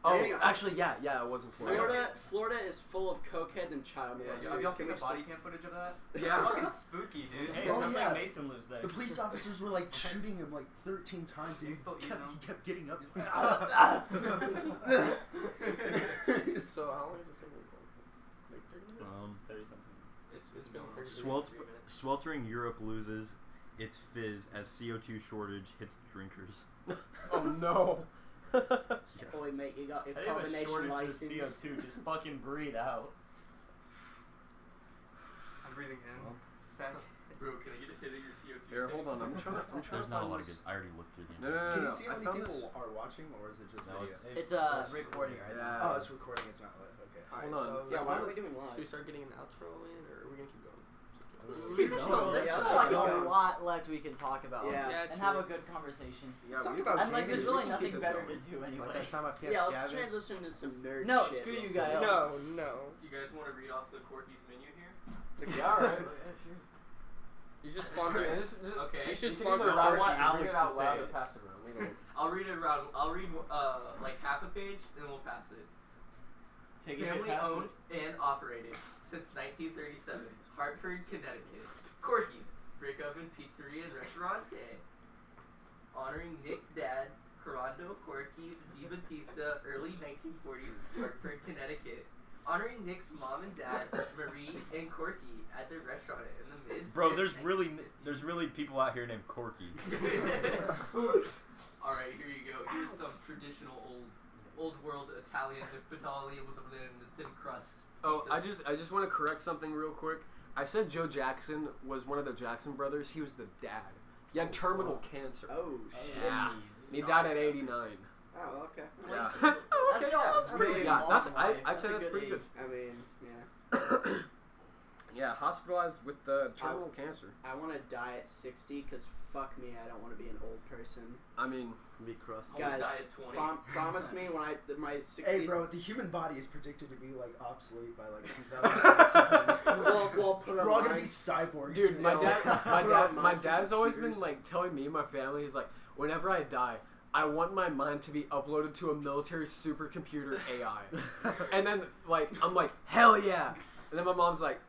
Oh, Yeah. actually, yeah, it was in Florida. Florida is full of cokeheads and child Yeah, molesters. have y'all Can seen we the just- body cam footage of that? Yeah. It's fucking spooky, dude. Hey, Oh, sounds yeah. like Mason lives there. The police officers were like shooting him like 13 times, and He's still eating them. he kept getting up. He's like, "Ah, ah." So how long has this thing been going for? Like 30 minutes? 30 something. It's been 30 minutes. Sweltering Europe loses its fizz as CO2 shortage hits drinkers. Oh no. Boy, mate, you got your I have a carbonation shortage of license. CO2. Just fucking breathe out. I'm breathing in. Well. Back. Bro, can I get a hit of your CO2? Here, hold on. I'm trying There's to not a find lot of this. good. I already looked through the No, entire. Can no. you see I how found many this. people are watching, or is it just No, video? It's recording right now. Oh, it's recording. It's not lit. Okay. Alright, Hold on. so Yeah, why are we should doing live? we start getting an outro in, or are we gonna keep going? There's still like a lot left we can talk about. Yeah. And have a good conversation. Yeah, Talk we- about And like, gaming. there's We really should keep nothing this better going. to do anyway. Like that time I PS Yeah, let's Gavin. transition to some nerd No, shit. screw real you quick. guys. No, no. You guys want to read off the Corky's menu here? Yeah, all right. You should sponsor Okay, it. Okay. You should You can sponsor either I read want it Alex to out say loud or it. pass it around. We don't- I'll read it around. I'll read like half a page and then we'll pass it. Take it Family pass owned and operated since 1937. Hartford, Connecticut. Corky's Brick Oven Pizzeria and Restaurant Day. Honoring Nick Dad, Corando Corky, Di Battista, early 1940s, Hartford, Connecticut. Honoring Nick's mom and dad, Marie and Corky, at their restaurant in the mid. Bro, there's really people out here named Corky. All right, here you go. Here's some traditional old world Italian medallion with a thin crust. Oh, pizza. I just want to correct something real quick. I said Joe Jackson was one of the Jackson brothers. He was the dad. He had terminal cancer. Oh shit. Yeah. He died at 89. Oh, okay. Yeah. That's pretty. Yeah, I'd say that's pretty good. I mean, yeah. Yeah, hospitalized with terminal cancer. I want to die at 60 because fuck me, I don't want to be an old person. I mean, Be crust. I wanna Guys, die at 20. promise me when my 60s. Hey, bro, the human body is predicted to be like obsolete by like 2027. we'll put We're our all gonna be minds- cyborgs. dude, my No. dad, Put our my minds in dad's always been computers. like telling me and my family. He's like, whenever I die, I want my mind to be uploaded to a military supercomputer AI. And then like I'm like, hell yeah. And then my mom's like,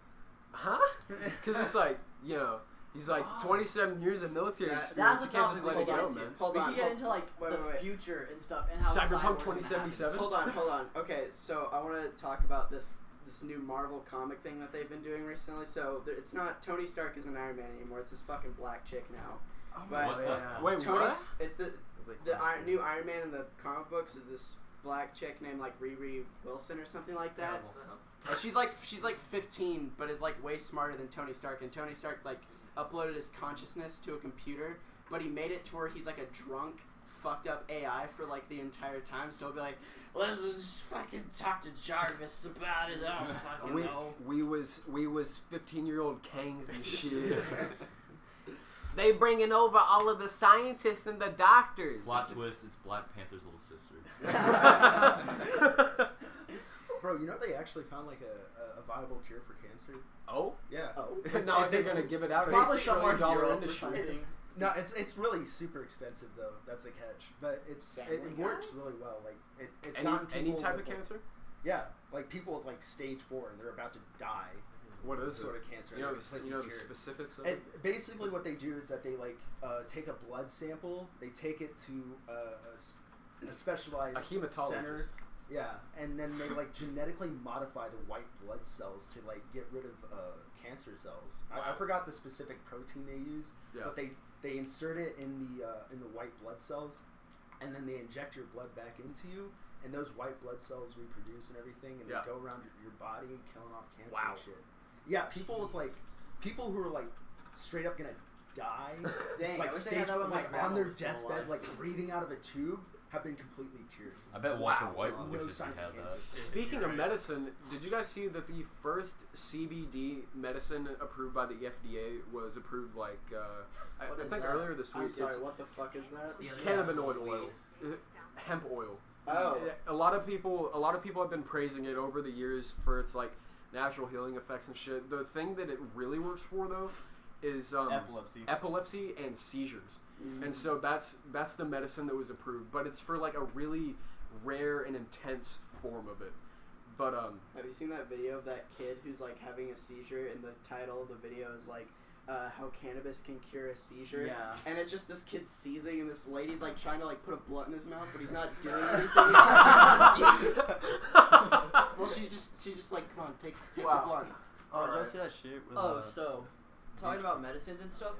huh? Because it's like, you know, he's like 27 years of military That- experience. That's You a can't just let topic it we'll go, get man. into. Hold we on, can get hold- into like wait, the wait, wait. future and stuff and how Cyberpunk cyborgs are gonna 2077. Hold on. Okay, so I want to talk about this new Marvel comic thing that they've been doing recently. So it's not Tony Stark isn't Iron Man anymore. It's this fucking black chick now. Oh But What the- yeah. Wait, Tony's what? it's the It's like new Iron Man in the comic books is this black chick named like Riri Wilson or something like that. And she's like 15, but is like way smarter than Tony Stark. And Tony Stark like uploaded his consciousness to a computer, but he made it to where he's like a drunk, fucked up AI for like the entire time. So he'll be like, "Listen, just fucking talk to Jarvis about it. I don't fucking know." We was 15-year-old Kangs and shit. They bringing over all of the scientists and the doctors. Plot twist: it's Black Panther's little sister. Bro, you know they actually found like a viable cure for cancer? Oh, Yeah. Oh. now And they're they- gonna give it out. Probably It's a somewhere in $1 trillion Europe or industry. something. No, it's really super expensive though. That's the catch. But it Family works Guy? really well. Like it's Any, gotten people any type with, of like- cancer? Yeah, like people with like stage 4 and they're about to die. What With is sort it? of cancer. You know, and the, they're you know the completely cured. specifics of And it. basically, what they do is that they like take a blood sample, they take it to a specialized A hematologist. center, yeah, and then they like genetically modify the white blood cells to like get rid of cancer cells. I forgot the specific protein they use, Yeah. but they insert it in the white blood cells, and then they inject your blood back into you. And those white blood cells reproduce and everything, and Yeah. they go around your body, killing off cancer Wow. and shit. Yeah, people with like people who are like straight up gonna die, Dang, like I wish they stage had that when my like grandma on their was still deathbed, alive. like breathing out of a tube, have been completely cured. I bet Walter Wow. White No wishes he signs of had cancer. that. Speaking of medicine, did you guys see that the first CBD medicine approved by the FDA was approved like I What is think that? earlier this week? I'm sorry, It's what the fuck is that? cannabinoid oil, hemp oil. Oh. A lot of people have been praising it over the years for its like natural healing effects and shit. The thing that it really works for though is epilepsy and seizures. And so that's the medicine that was approved, but it's for like a really rare and intense form of it. But Have you seen that video of that kid who's like having a seizure, and the title of the video is like how cannabis can cure a seizure? Yeah. And it's just this kid seizing, and this lady's like trying to like put a blunt in his mouth, but he's not doing anything. Well, she's just like, come on, take the blunt. Oh, did you see that shit? With, Oh, so talking about medicines and stuff.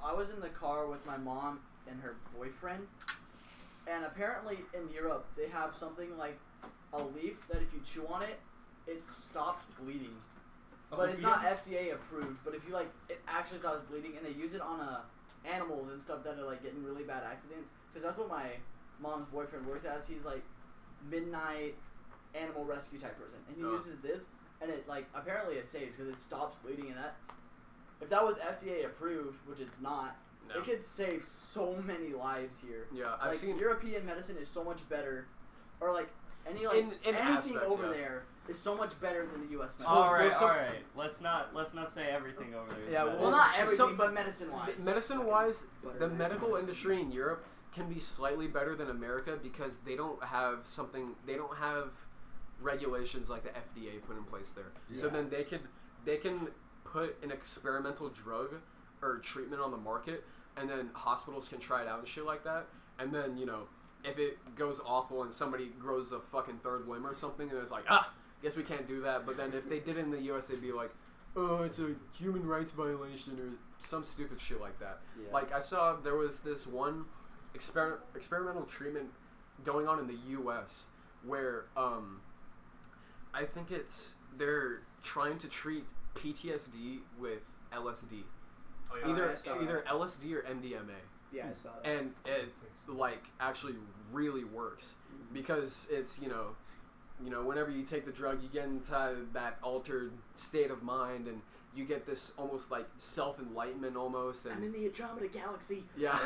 I was in the car with my mom and her boyfriend, and apparently in Europe they have something like a leaf that if you chew on it, it stops bleeding. But it's not FDA approved. But if you like, it actually stops bleeding, and they use it on animals and stuff that are like getting really bad accidents. Because that's what my mom's boyfriend works as. He's like midnight animal rescue type person, and he Oh. uses this and it like apparently it saves because it stops bleeding, and that if that was FDA approved, which it's not, No. it could save so many lives here. Yeah, I've Like seen. European medicine is so much better, or like any like In anything aspects, over yeah. there is so much better than the U.S. medicine. All right, well, some- all right. Let's not say everything over there. is Yeah, bad. Well, not So- everything, but medicine-wise. Medicine-wise, Butter the knife medical medicine. industry in Europe can be slightly better than America because they don't have regulations like the FDA put in place there. So Yeah. then they can put an experimental drug or treatment on the market, and then hospitals can try it out and shit like that. And then, you know, if it goes awful and somebody grows a fucking third limb or something, and it's like, guess we can't do that. But then if they did it in the US, they'd be like, oh, it's a human rights violation or some stupid shit like that. Yeah. Like, I saw there was this one experimental treatment going on in the US where I think they're trying to treat PTSD with LSD. Oh, yeah. Either I saw either that. LSD or MDMA. Yeah, I saw that. And it like actually really works because it's you know whenever you take the drug you get into that altered state of mind and you get this almost like self-enlightenment almost and I'm in the Andromeda Galaxy. yeah.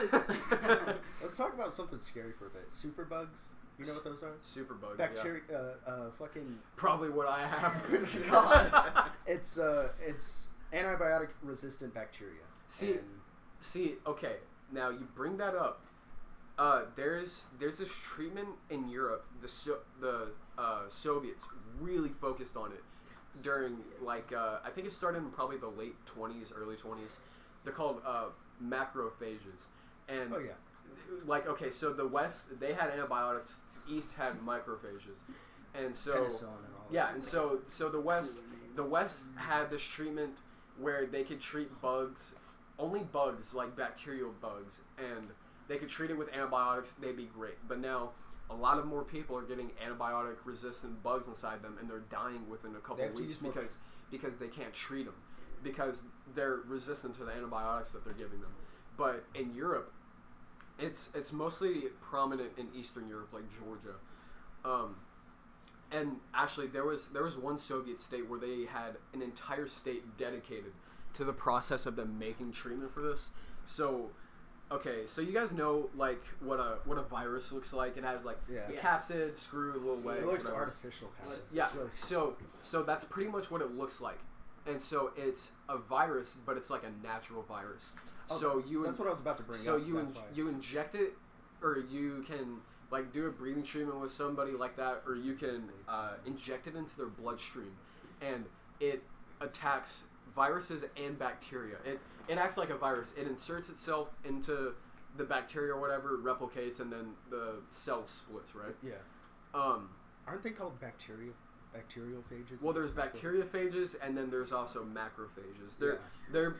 Let's talk about something scary for a bit. Superbugs. You know what those are? Superbugs. Bacteria. Yeah. Fucking. Probably what I have. God. It's antibiotic resistant bacteria. See, And See, okay, now you bring that up. There's this treatment in Europe. The Soviets really focused on it during like I think it started in probably the late 20s, early 20s. They're called macrophages, and oh yeah. like okay, so the West they had antibiotics, the East had macrophages, and so Penicillin and all yeah, that. and so the West had this treatment where they could treat bugs, only bugs like bacterial bugs, and they could treat it with antibiotics. They'd be great. But now a lot of more people are getting antibiotic resistant bugs inside them, and they're dying within a couple They have of to weeks use more- because they can't treat them because they're resistant to the antibiotics that they're giving them. But in Europe, it's mostly prominent in Eastern Europe, like Georgia. And actually, there was one Soviet state where they had an entire state dedicated to the process of them making treatment for this. So, okay, so you guys know like what a virus looks like. It has like Yeah. a capsid, screw, a little leg. It looks whatever. artificial, kind of. Yeah. It's really So that's pretty much what it looks like. And so it's a virus, but it's like a natural virus. Oh, So you that's what I was about to bring so up. you that's why. you inject it, or you can like do a breathing treatment with somebody like that, or you can inject it into their bloodstream, and it attacks viruses and bacteria. It acts like a virus. It inserts itself into the bacteria or whatever, replicates, and then the cell splits. Right. Yeah. Aren't they called bacteriophages? Well, there's bacteriophages, and then there's also macrophages. Yeah.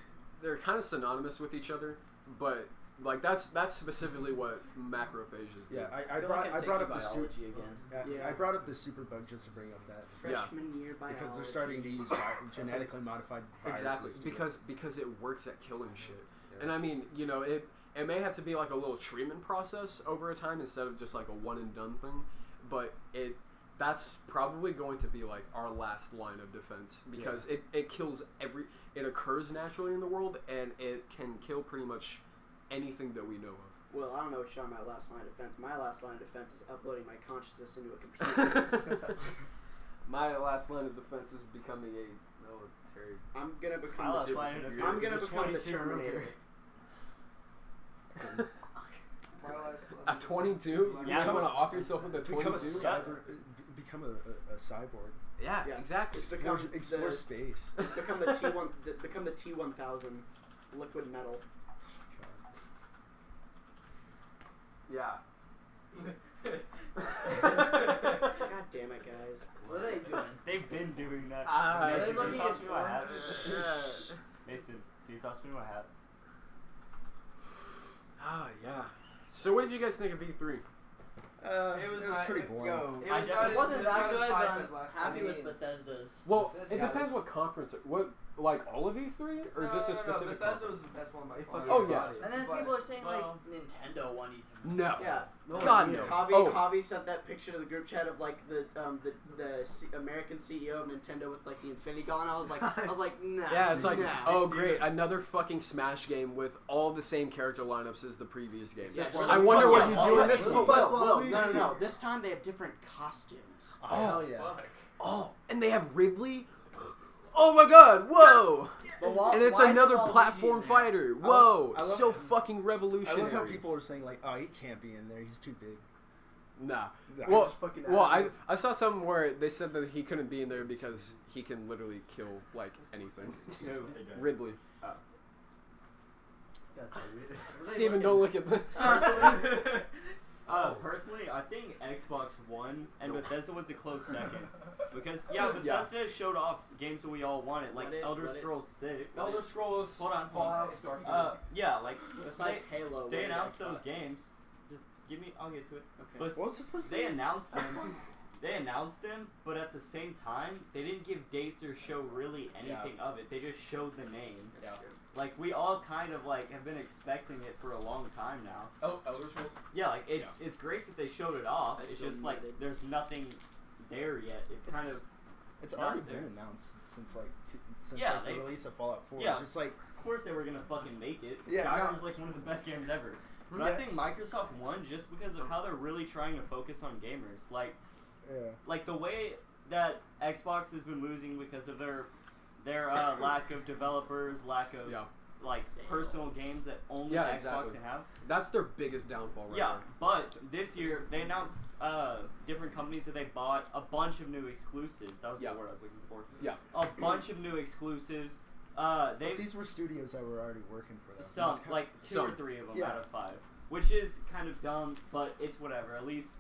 They're kind of synonymous with each other, but like that's specifically what macrophages do. Yeah, I feel like I'm brought taking up the biology again. I brought up the superbug just to bring up that Freshman year biology. because they're starting to use genetically modified viruses. Exactly, to- because it works at killing shit. Yeah. And I mean, you know, it may have to be like a little treatment process over a time instead of just like a one and done thing, but that's probably going to be like our last line of defense because it kills it occurs naturally in the world and it can kill pretty much anything that we know of. Well, I don't know what you're talking about last line of defense. My last line of defense is uploading my consciousness into a computer. My last line of defense is becoming a military. I'm gonna become My the last super- line of defense I'm gonna is a become the 22 Terminator. At 22, you Yeah. want to off yourself with a 22? become a cyber, become a cyborg. Yeah, Yeah. exactly. Just become Explore the, space. just become the T1. Become the T1000 liquid metal. Yeah. God damn it, guys. What are they doing? They've been doing that. Ah, Mason, they're can you looking toss at me my hat? Yeah. Mason, can you toss me my hat? Ah, yeah. So what did you guys think of E3? It was pretty boring. Yo, I it definitely It wasn't that not as good, hype but as last I'm happy time. with Bethesda's. Well, Bethesda it depends was- what conference. What, like all of E3 or just a specific Bethesda conference? was the best one by They far. fucking Oh, yeah. And then But- people are saying well- like Nintendo won E3. No. Yeah. God no. Javi sent that picture to the group chat of like the American CEO of Nintendo with like the Infinity Gauntlet. I was like, nah. Yeah, it's like, nah. oh great, another fucking Smash game with all the same character lineups as the previous game. Yeah, I wonder what you do in this Will, one. no. This time they have different costumes. Oh, hell yeah. Fuck. Oh, and they have Ridley. Oh my God! Whoa! And it's why is another Waluigi platform in there? fighter. Whoa! I love So it. fucking I revolutionary. love how people are saying like, oh, he can't be in there. He's too big. Nah. Nah, Well, just fucking well, adamant. I saw something where they said that he couldn't be in there because he can literally kill like anything. Ridley. Steven, don't look at this. Personally, I think Xbox won and Bethesda was a close second. Because, Bethesda showed off games that we all wanted, like Elder Scrolls 6. Elder Scrolls. Hold on. Fallout, Starfield. Besides Halo, They what announced about those Xbox? games. Just give me, I'll get to it. Okay. But What's supposed to they announced them. They announced them, but at the same time, they didn't give dates or show really anything of it. They just showed the name. Yeah. Like, we all kind of, like, have been expecting it for a long time now. Oh, Elder Scrolls. Yeah, like, it's great that they showed it off. It's still just, like, needed. there's nothing there yet. It's kind of... It's not already there. been announced since they- the release of Fallout 4. Yeah. Just like Of course they were gonna fucking make it. Yeah, Skyrim's no. like one of the best games ever. But I Yeah. think Microsoft won just because of how they're really trying to focus on gamers. Like the way that Xbox has been losing because of their lack of developers, lack of like personal games that only Xbox can have. That's their biggest downfall right Yeah, there. but this year they announced different companies that they bought a bunch of new exclusives. That was the word I was looking for. Yeah. A bunch of new exclusives. but these were studios that were already working for them. Some, It's kinda- like 2 or 3 of them Yeah. out of 5. Which is kind of dumb, but it's whatever. At least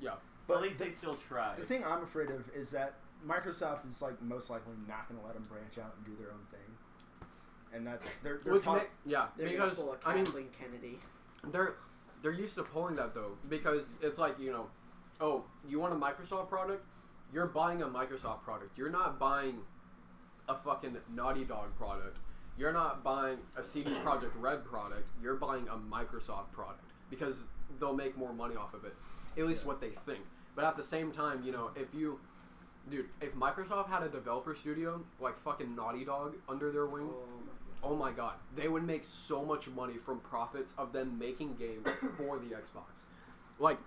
But they still try. The thing I'm afraid of is that Microsoft is like most likely not going to let them branch out and do their own thing, and that's they're Which pro- They're because gonna pull a I mean Kathleen Kennedy. they're used to pulling that though, because it's like, you know, oh, you want a Microsoft product? You're buying a Microsoft product. You're not buying a fucking Naughty Dog product. You're not buying a CD Projekt Red product. You're buying a Microsoft product because they'll make more money off of it. At least what they think. But at the same time, you know, if Microsoft had a developer studio like fucking Naughty Dog under their wing, oh my God, they would make so much money from profits of them making games for the Xbox. Like,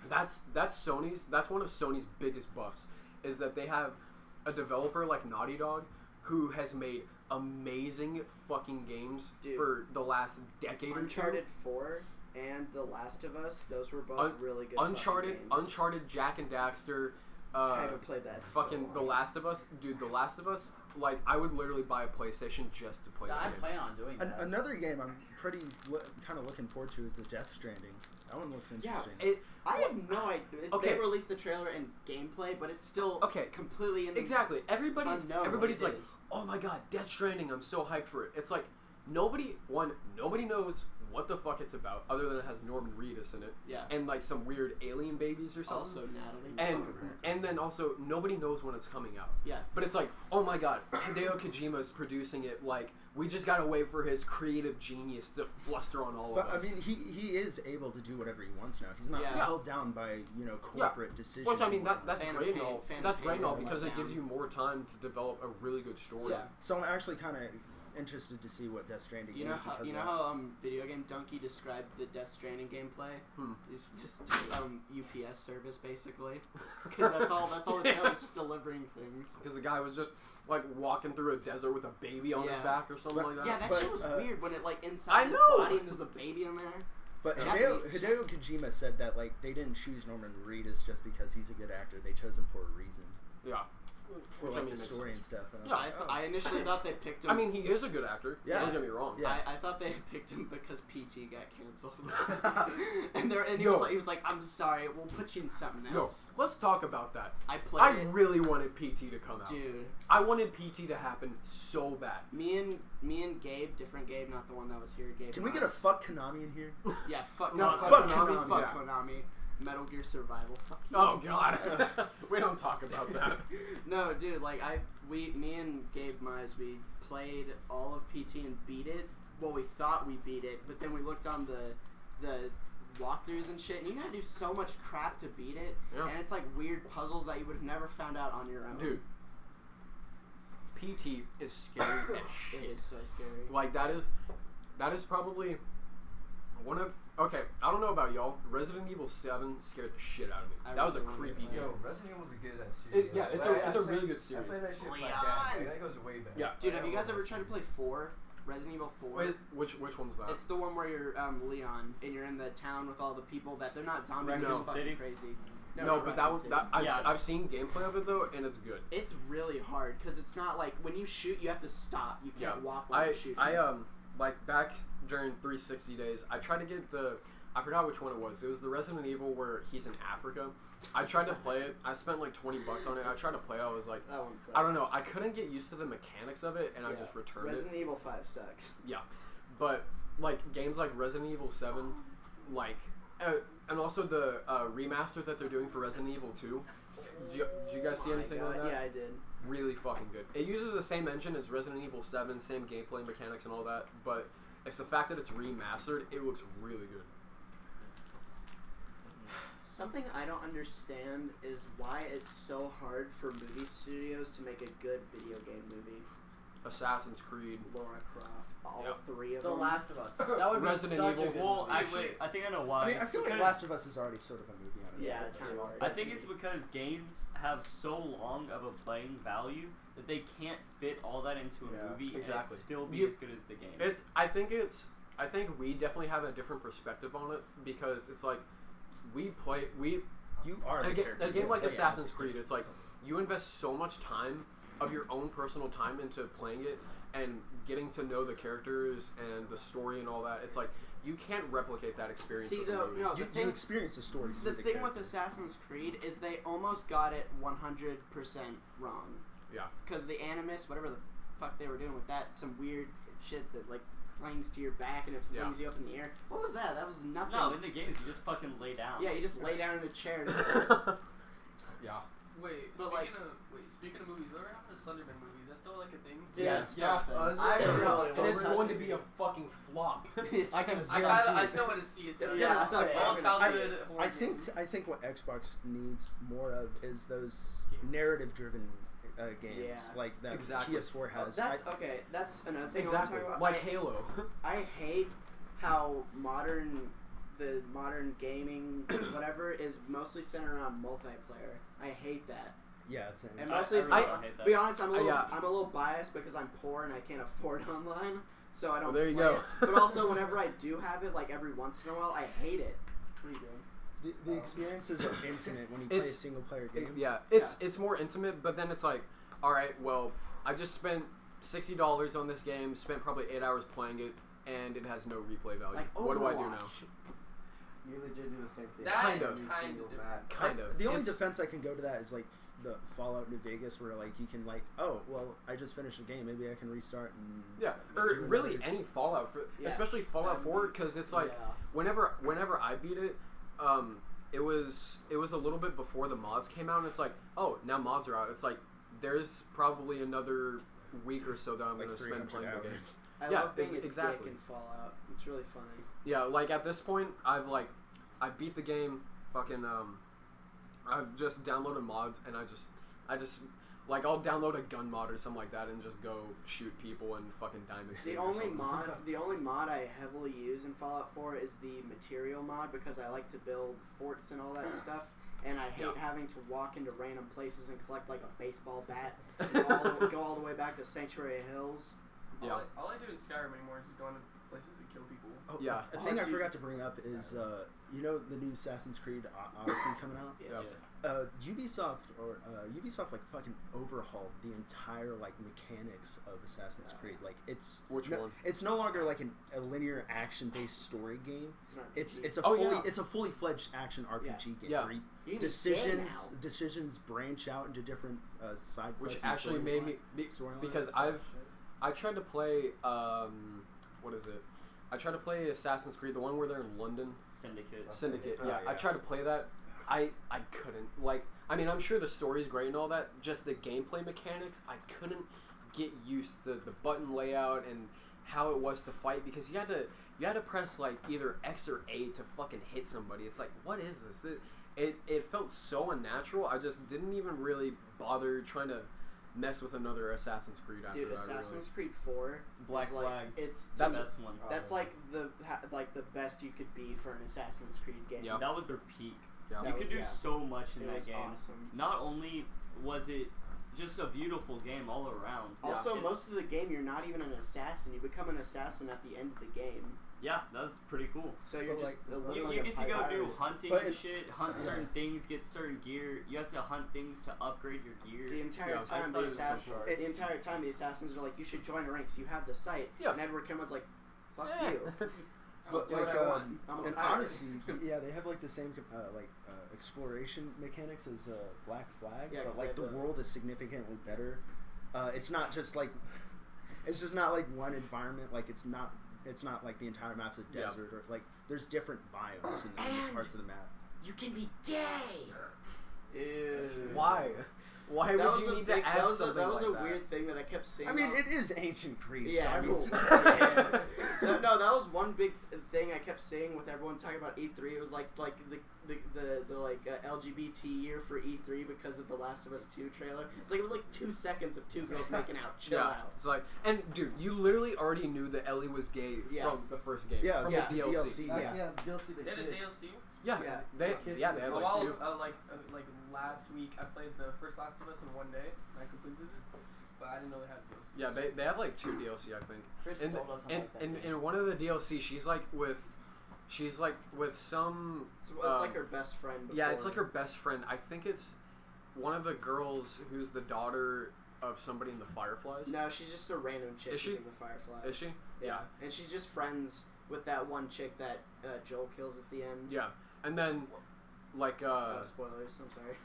that's one of Sony's biggest buffs, is that they have a developer like Naughty Dog who has made amazing fucking games for the last decade Uncharted or 4 and The Last of Us, those were both two. really good Uncharted, games. Uncharted, Jack and Daxter. I haven't played that in Fucking so The long. Last of Us, dude. The Last of Us, like, I would literally buy a PlayStation just to play that I game. plan on doing that. Another game I'm pretty kind of looking forward to is the Death Stranding. That one looks interesting. I have no idea. Okay. They released the trailer and gameplay, but it's still completely in Exactly. Everybody's unknown like, what it is. oh my God, Death Stranding. I'm so hyped for it. It's like nobody knows what the fuck it's about, other than it has Norman Reedus in it. Yeah. And like some weird alien babies or something. Also Natalie. And then also nobody knows when it's coming out. Yeah. But it's like, oh my God, Hideo Kojima's producing it. Like, we just gotta wait for his creative genius to fluster on all But of us. I mean, he is able to do whatever he wants now. He's not held down by corporate decisions. Which I mean, and that's Fan of great and Pain- all. Fan of That's Pain great and all is because let it gives down. you more time to develop a really good story. So I'm actually kind of interested to see what Death Stranding You is know how because you know of how Video Game Donkey described the Death Stranding gameplay? It's just UPS service basically, because that's all it was, just delivering things. Because the guy was just like walking through a desert with a baby on his back or something like that. Yeah, that shit was weird when it like inside I his know! body and there's the baby in there. But Yeah. Hideo Kojima said that like they didn't choose Norman Reedus just because he's a good actor. They chose him for a reason. Yeah. For Which, I like mean, the makes story sense. and stuff. And Yeah, I was like, I initially thought they picked him. I mean, he is a good actor. Yeah. Don't get me wrong. Yeah. I thought they picked him because PT got canceled. and he was like, I'm sorry, we'll put you in something No, else. let's talk about that. I played I it. really wanted PT to come out. Dude. I wanted PT to happen so bad. Me and Gabe, different Gabe, not the one that was here. Gabe. Can we get a fuck Konami in here? Yeah, fuck. No, fuck Konami. Konami, Fuck yeah. Konami. Metal Gear Survival. Fuck you. Oh God, we don't talk about that. No, dude. Like me and Gabe Mize, we played all of PT and beat it. Well, we thought we beat it, but then we looked on the walkthroughs and shit, and you gotta do so much crap to beat it, Yeah. and it's like weird puzzles that you would have never found out on your own. Dude, PT is scary as It shit. is so scary. Like that is probably one of. Okay, I don't know about y'all. Resident Evil 7 scared the shit out of me. I That was a really creepy like game. Yo, Resident Evil's a good series. Yeah, it's Like, a really good I series. played that shit like Leon! that. Like, that goes way back. Yeah. Dude, Like, have you I guys love ever that tried to series. play 4? Resident Evil 4? Wait, which one's that? It's the one where you're Leon, and you're in the town with all the people that they're not zombies, they're Raccoon just fucking City? crazy. No, not but that Raccoon was City. that. Yeah. I've seen gameplay of it though, and it's good. It's really hard because it's not like when you shoot, you have to stop. You can't Yeah. walk while you're shooting. Like back during 360 days, I tried to get I forgot which one it was. It was the Resident Evil where he's in Africa. I tried to play it. I spent like $20 on it. I tried to play it. I was like, That one sucks. I don't know. I couldn't get used to the mechanics of it, and I just returned Resident Evil 5 sucks. it. Yeah, but like games like Resident Evil 7, like, and also the remaster that they're doing for Resident Evil 2. Did you guys see Oh my anything God, on that? Yeah, I did. Really fucking good. It uses the same engine as Resident Evil 7, same gameplay mechanics and all that, but it's the fact that it's remastered. It looks really good. Something I don't understand is why it's so hard for movie studios to make a good video game movie. Assassin's Creed. Lara Croft, all Yep. 3 of The them. Last of Us. That would be Resident such Evil. a good Well, movie. actually, I think I know why. I mean, I It's feel like because- Last of Us is already sort of a movie on its Yeah, own. it's kind of hard. I think it's because games have so long of a playing value that they can't fit all that into a Yeah, movie exactly. and still be You- as good as the game. I think we definitely have a different perspective on it because it's like You are the a character. game You like play as Assassin's the Creed. It's like you invest so much time of your own personal time into playing it and getting to know the characters and the story and all that. It's like you can't replicate that experience. See, with a though, movie. no, You, you experience the story through the the thing with characters. Assassin's Creed is they almost got it 100% wrong. Yeah. Because the Animus, whatever the fuck they were doing with that, some weird shit that like clings to your back and it flings you up in the air. What was that? That was nothing. No, in the games you just fucking lay down. Yeah, you just lay down in a chair. And it's like, Yeah. Wait, But, speaking of movies, whatever happened to Slenderman movies? That's still like a thing? yeah, it's still a thing. I really And it's going to be a fucking flop. It's I can gonna guarantee I it. still want to see it. It's though. gonna suck. All It's childhood horror I think game. I think what Xbox needs more of is those narrative-driven games Yeah. like that Exactly. PS4 has. That's okay. That's another thing Exactly. I want to talk about. Like Halo. I hate how the modern gaming whatever is mostly centered around multiplayer. I hate that. Yeah, same. And I mostly, really hate that. be honest, I'm a Yeah. little biased because I'm poor and I can't afford online, so I don't. Well, there you play go. it. But also, whenever I do have it, like every once in a while, I hate it. What are you doing? The experiences are intimate when you play a It's- single-player game. It's more intimate, but then it's like, all right, well, I just spent $60 on this game, spent probably 8 hours playing it, and it has no replay value. Like What do I do now? Overwatch. You legit do the same thing. That Kind is of. kind of different. Kind of. The only It's- defense I can go to that is like the Fallout New Vegas, where like you can like, oh well, I just finished the game, maybe I can restart and Yeah, do or really another- any Fallout, Yeah, especially Fallout 4, 70s. because it's like Yeah. whenever I beat it, it was a little bit before the mods came out, and it's like, oh, now mods are out. It's like there's probably another week or so that I'm like gonna spend 300 playing the game. hours. I Yeah, love being a exactly. dick in Fallout. It's really funny. Yeah, like at this point, I beat the game. Fucking I've just downloaded mods, and I just like I'll download a gun mod or something like that, and just go shoot people and fucking diamonds. The only mod I heavily use in Fallout 4 is the material mod because I like to build forts and all that stuff. And I hate having to walk into random places and collect like a baseball bat and go all the way back to Sanctuary Hills. Yeah. All I do in Skyrim anymore is just go into places and kill people. Oh, Yeah. A thing I dude. forgot to bring up is you know the new Assassin's Creed Odyssey coming out. Yes. Ubisoft like fucking overhauled the entire like mechanics of Assassin's Creed. Like it's Which one? It's no longer like a linear action based story game. It's not. It's a Oh, fully yeah. it's a fully fledged action RPG game. Yeah. Where You can just get now. decisions branch out into different side Which quests and actually storylines. made me Storyline. because I tried to play what is it? I tried to play Assassin's Creed, the one where they're in London. Syndicate. Syndicate. Oh, Yeah, I yeah. tried to play that. I couldn't. Like, I mean, I'm sure the story's great and all that. Just the gameplay mechanics, I couldn't get used to the button layout and how it was to fight because you had to you had to press like either X or A to fucking hit somebody. It's like, what is this? It felt so unnatural. I just didn't even really bother trying to mess with another Assassin's Creed after Dude, that. Assassin's Creed 4 Black is like, Flag. It's That's the best one. That's like the best you could be for an Assassin's Creed game. Yeah. That was their peak. Yeah. You could do so much in It that was game. awesome. Not only was it just a beautiful game all around. Also, it- most of the game, you're not even an assassin. You become an assassin at the end of the game. Yeah, that's pretty cool. So you're But, just like, You get to go do hunting But and it- shit, hunt certain things, get certain gear. You have to hunt things to upgrade your gear. the entire Yeah, I time. thought The it was so assassin, short. the entire time, the assassins are like, you should join a ranks. You have the sight. Yeah. And Edward Kenward's like, fuck Yeah. you. I'll But do what like, I want. I'm a and pirate. honestly, yeah, they have like the same exploration mechanics as Black Flag, Yeah, 'cause but they like have the the- world is significantly better. It's not just like, it's just not like one environment. Like it's not like the entire map's a Yeah. desert or like there's different biomes in the parts of the map. You can be gay. Why? Why That would was you a need big, to add that was a, something that was like a that? weird thing that I kept seeing. I mean, on- it is ancient Greece. Yeah, so I mean, no, that was one big thing I kept seeing with everyone talking about E3. It was like the LGBT year for E3 because of the Last of Us 2 trailer. It's like it was like 2 seconds of two girls making out. Chill Yeah, out. it's like, and dude, you literally already knew that Ellie was gay Yeah. from the first game, Yeah, from yeah, the DLC. yeah. DLC They had a DLC. Yeah, Yeah. they Yeah, had A like while, two. like last week, I played the first Last of Us in one day. I completed it, but I didn't know they had DLC. Yeah, they have like 2 DLC, I think. Chris In, still doesn't in, like that in, game. in one of the DLC, she's like with some. It's like her best friend. Before. Yeah, it's like her best friend. I think it's one of the girls who's the daughter of somebody in the Fireflies. No, she's just a random chick Is she? who's in the Firefly. Is she? Yeah. And she's just friends with that one chick that Joel kills at the end. Yeah, and then like spoilers. I'm sorry.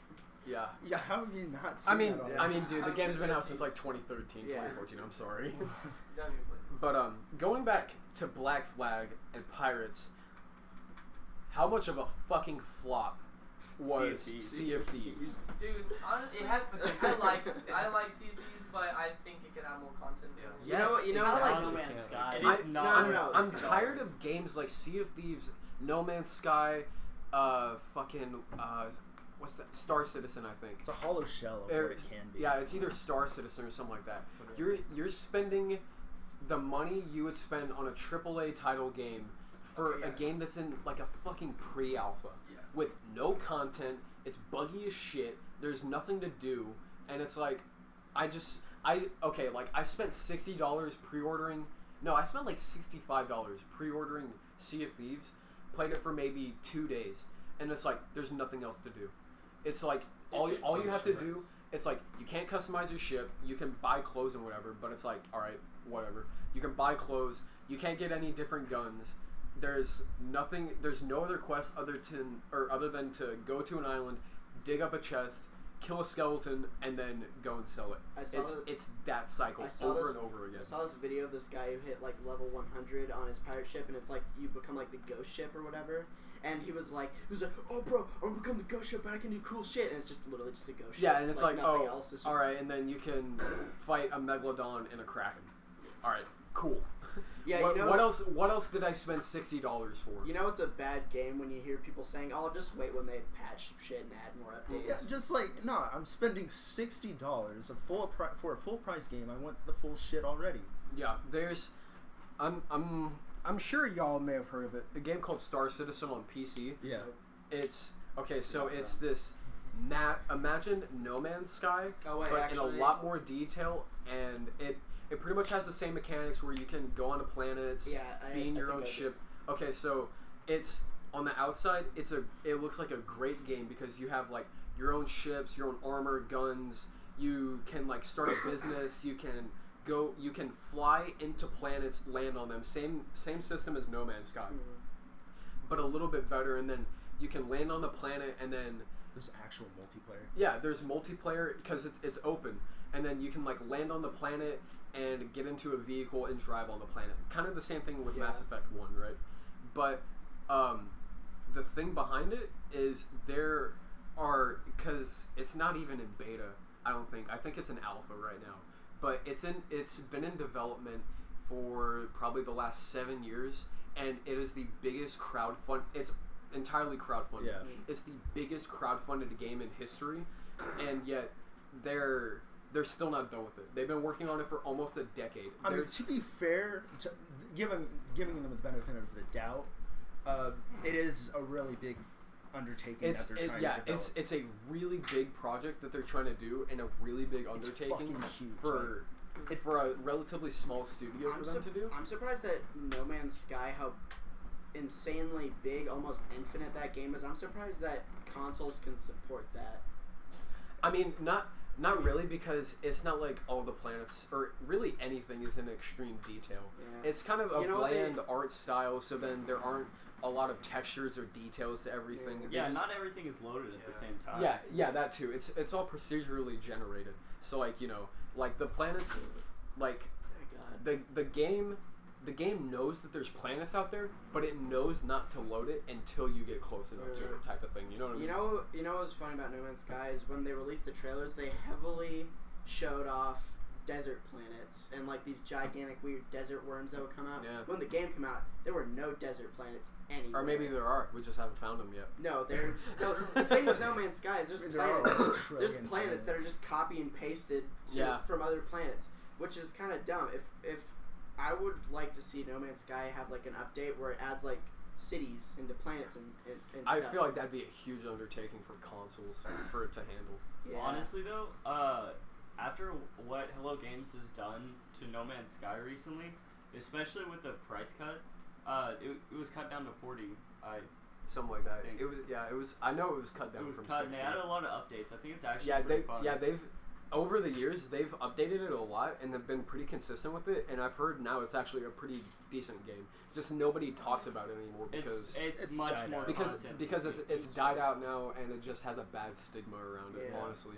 yeah. yeah, how have you not seen I mean, that already? I mean, dude, the How game's many been out DLCs? since like 2013, Yeah. 2014. I'm sorry. Yeah, I mean, But going back to Black Flag and Pirates, how much of a fucking flop was Sea of Thieves? dude, honestly, It has potential. I like Sea of Thieves, but I think it could have more content. Yes, You know, I like exactly. No Man's Sky. It I- is not. no, worth no, I'm $60. tired of games like Sea of Thieves, No Man's Sky, what's that? Star Citizen, I think. It's a hollow shell of Or- what it can be. Yeah, it's either Star Citizen or something like that. You're spending the money you would spend on a AAA title game for Okay, a yeah. game that's in like a fucking pre-alpha Yeah. with no content. It's buggy as shit. There's nothing to do, and it's like, I spent $60 pre-ordering. No, I spent like $65 pre-ordering Sea of Thieves. Played it for maybe 2 days, and it's like there's nothing else to do. It's like all you have to do. It's like you can't customize your ship. You can buy clothes and whatever, but it's like, all right, whatever. You can buy clothes. You can't get any different guns. There's nothing. There's no other quest other than to go to an island, dig up a chest, kill a skeleton, and then go and sell it. It's that cycle over and over again. I saw this video of this guy who hit like level 100 on his pirate ship, and it's like you become like the ghost ship or whatever. And he was like, oh bro, I'm gonna become the ghost ship, and I can do cool shit. And it's just literally just a ghost ship. Yeah, and it's like nothing oh, else. It's just, all right, and then you can fight a megalodon and a kraken. All right, cool. Yeah, what, you know what else? What else did I spend $60 for? You know it's a bad game when you hear people saying, "Oh, just wait when they patch shit and add more updates." Yeah, just like no, I'm spending $60 for a full price game. I want the full shit already. Yeah, there's, I'm sure y'all may have heard of it. A game called Star Citizen on PC. Yeah. It's okay. So it's this. Imagine No Man's Sky, Oh, wait, but actually, in a lot more detail, and it pretty much has the same mechanics where you can go onto planets, Yeah, be in your think own I do. ship. Okay, so it's on the outside. It looks like a great game because you have like your own ships, your own armor, guns. You can like start a business. You can fly into planets, land on them. Same system as No Man's Sky, but a little bit better. And then you can land on the planet, and then There's actual multiplayer. yeah, there's multiplayer because it's open, and then you can like land on the planet and get into a vehicle and drive on the planet. Kind of the same thing with Mass Effect 1, right? But the thing behind it is there are, because it's not even in beta, I don't think. I think it's in alpha right now. But it's been in development for probably the last 7 years, and it is the biggest crowdfund. It's entirely crowdfunded. Yeah. It's the biggest crowdfunded game in history, and yet they're still not done with it. They've been working on it for almost a decade. I mean, to be fair, giving them the benefit of the doubt, it is a really big undertaking that they're trying to develop. It's a really big project that they're trying to do, and a really big undertaking fucking huge, for a relatively small studio for them to do. I'm surprised that No Man's Sky, how insanely big, almost infinite that game is. I'm surprised that consoles can support that. I mean, not really, because it's not like all the planets or really anything is in extreme detail. Yeah. It's kind of a bland art style, so then there aren't a lot of textures or details to everything. Yeah, not everything is loaded at the same time. Yeah, that too. It's all procedurally generated. So like, like the planets, like the game knows that there's planets out there, but it knows not to load it until you get close enough to it, type of thing. You know what I mean? You know what's funny about No Man's Sky is when they released the trailers, they heavily showed off desert planets and like these gigantic weird desert worms that would come out. Yeah. When the game came out, there were no desert planets anywhere. Or maybe there are. We just haven't found them yet. No, the thing with No Man's Sky is there's planets that are just copy and pasted from other planets, which is kind of dumb. If I would like to see No Man's Sky have like an update where it adds like cities into planets and I stuff. feel like that'd be a huge undertaking for consoles for it to handle. Yeah. Honestly though, after what Hello Games has done to No Man's Sky recently, especially with the price cut, it was cut down to 40. Something like that. It was. I know it was cut down. It was from cut, 60. and they added a lot of updates. I think it's actually pretty fun. they've over the years they've updated it a lot and they've been pretty consistent with it. And I've heard now it's actually a pretty decent game. Just nobody talks about it anymore because it's much more because it's died out now and it just has a bad stigma around it. Honestly.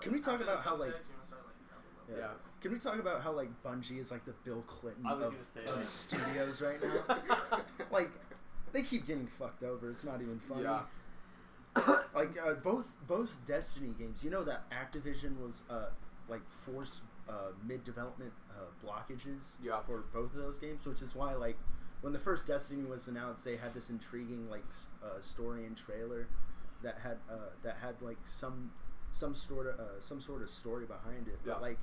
Can we talk about how like? Yeah. Can we talk about how like Bungie is like the Bill Clinton of studios right now? Like, they keep getting fucked over. It's not even funny. Yeah. Like both Destiny games. You know that Activision was like forced mid development blockages for both of those games, which is why like when the first Destiny was announced, they had this intriguing like story and trailer that had like some sort of story behind it. But like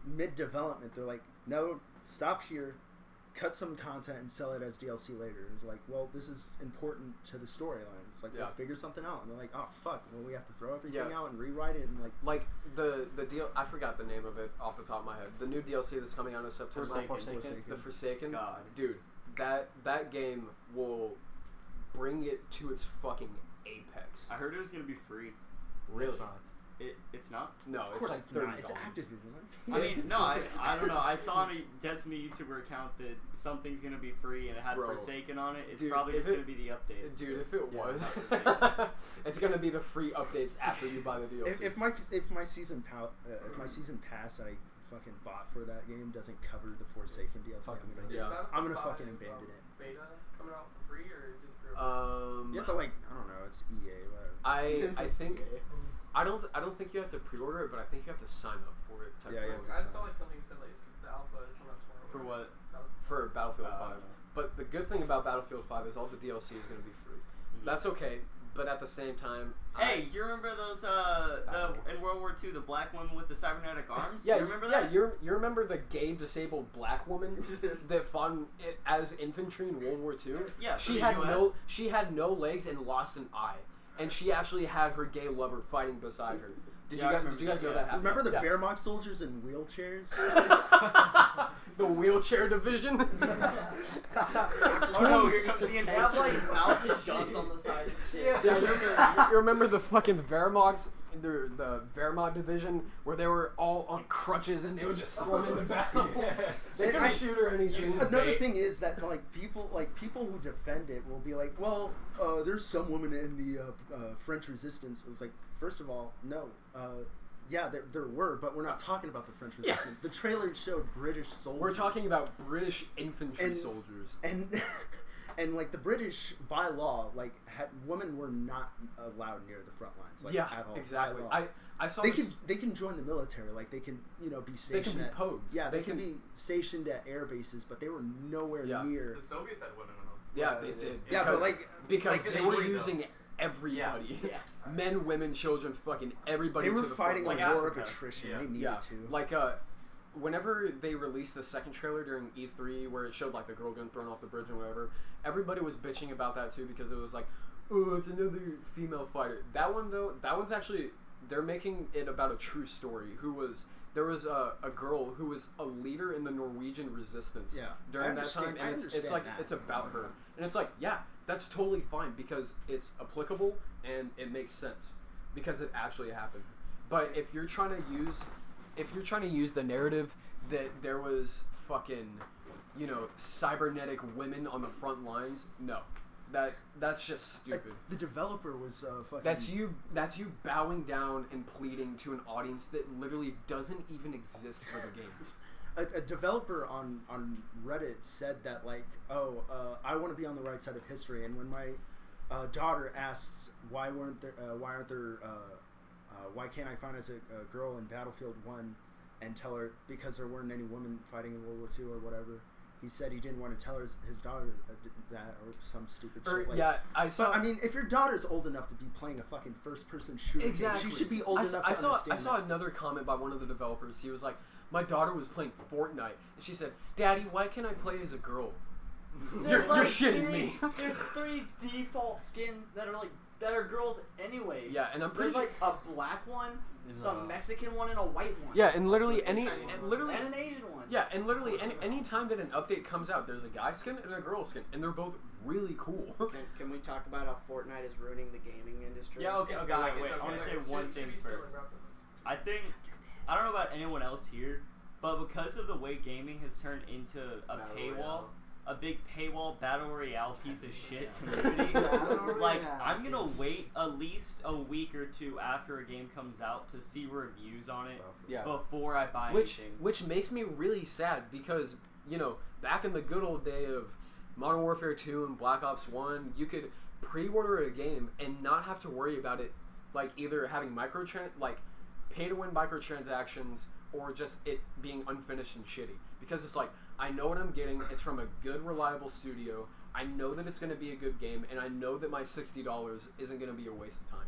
mid development, they're like, no, stop here, cut some content and sell it as DLC later. It's like, well, this is important to the storyline. It's like, we'll figure something out. And they're like, oh fuck, well we have to throw everything out and rewrite it and like the deal. I forgot the name of it off the top of my head. The new DLC that's coming out in September. Forsaken. The Forsaken. God, dude, that game will bring it to its fucking apex. I heard it was gonna be free. Really? It's not. It's not? No, of course it's like $30. It's Activision. I mean, no, I don't know. I saw on a Destiny YouTuber account that something's gonna be free and it had Forsaken on it. It's probably just gonna be the updates. Dude, if it was, it's gonna be the free updates after you buy the DLC. If my season pass I fucking bought for that game doesn't cover the Forsaken DLC, I'm gonna fucking abandon it. Beta coming out for free or did you have to like, I don't know, it's EA. Whatever. I think. I don't think you have to pre-order it, but I think you have to sign up for it. I saw like something said like the alpha is coming out tomorrow. For what? For Battlefield 5. But the good thing about Battlefield 5 is all the DLC is going to be free. That's okay, but at the same time... Hey, you remember those, in World War II, the black one with the cybernetic arms? Yeah, you remember that? Yeah, you remember the gay disabled black woman that fought as infantry in World War II? Yeah, she had no legs and lost an eye. And she actually had her gay lover fighting beside her. Did you guys know that happened? Remember the Wehrmacht soldiers in wheelchairs? The wheelchair division? They have like mounted guns on the side and shit. Yeah, you remember the fucking Wehrmacht, the Wehrmacht division, where they were all on crutches and they would just throw them in the battle? They couldn't shoot or anything. Another thing is that people who defend it will be like, well, there's some women in the French Resistance. It was like, first of all, no. Yeah, there were, but we're not talking about the French Resistance. The trailer showed British soldiers. We're talking about British infantry soldiers. And like the British, by law, like women were not allowed near the front lines. Like, at all. Exactly. I saw they can join the military. Like they can be stationed. They can be pogues. Yeah, they can be stationed at air bases, but they were nowhere near. The Soviets had women in them. Yeah, they did. Yeah, but because like they were using everybody. Yeah. Men, women, children, fucking everybody. They were to the fighting front. a war of attrition. They needed to. Like whenever they released the second trailer during E3 where it showed like the girl getting thrown off the bridge and whatever, everybody was bitching about that too because it was like, oh, it's another female fighter. That one though, that one's actually, they're making it about a true story. There was a girl who was a leader in the Norwegian resistance during that time, and it's like it's about her, and it's like, yeah, that's totally fine because it's applicable and it makes sense because it actually happened. But if you're trying to use the narrative that there was fucking, cybernetic women on the front lines, no. That's just stupid. The developer was fucking. That's you bowing down and pleading to an audience that literally doesn't even exist for the games. A developer on Reddit said that I want to be on the right side of history, and when my daughter asks why can't I find as a girl in Battlefield 1 and tell her because there weren't any women fighting in World War II or whatever. He said he didn't want to tell his daughter that or some stupid shit. But I mean, if your daughter's old enough to be playing a fucking first-person shooter game, she should be old enough to understand. I saw another comment by one of the developers. He was like, "My daughter was playing Fortnite, and she said, Daddy, why can't I play as a girl?" You're shitting me. There's 3 default skins that are girls anyway. Yeah, and I'm pretty There's a black one, some Mexican one, and a white one. Yeah, and literally and an Asian one. Yeah, and literally any time that an update comes out, there's a guy skin and a girl skin, and they're both really cool. Can we talk about how Fortnite is ruining the gaming industry? Yeah, okay, wait. I want to say one thing first. I don't know about anyone else here, but because of the way gaming has turned into a paywall, a big paywall battle royale piece of shit community, I'm gonna wait at least a week or two after a game comes out to see reviews on it before I buy anything. Which makes me really sad because, back in the good old day of Modern Warfare 2 and Black Ops 1, you could pre-order a game and not have to worry about it either having pay-to-win microtransactions or just it being unfinished and shitty. Because it's like, I know what I'm getting. It's from a good, reliable studio. I know that it's going to be a good game, and I know that my $60 isn't going to be a waste of time.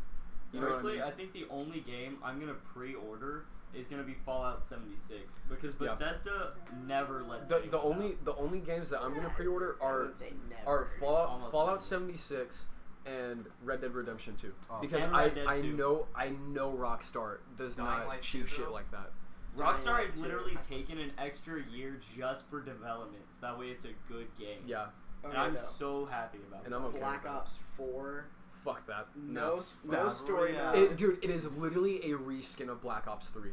Personally, I think the only game I'm going to pre-order is going to be Fallout 76 because Bethesda never lets the only games that I'm going to pre-order are Fallout 76 and Red Dead Redemption 2 because I know Rockstar does not cheap shit like that. Rockstar has literally taken an extra year just for development, so that way it's a good game. Yeah. And I'm so happy about it. And I'm okay Black Ops 4. Fuck that. No story mode. Dude, it is literally a reskin of Black Ops 3.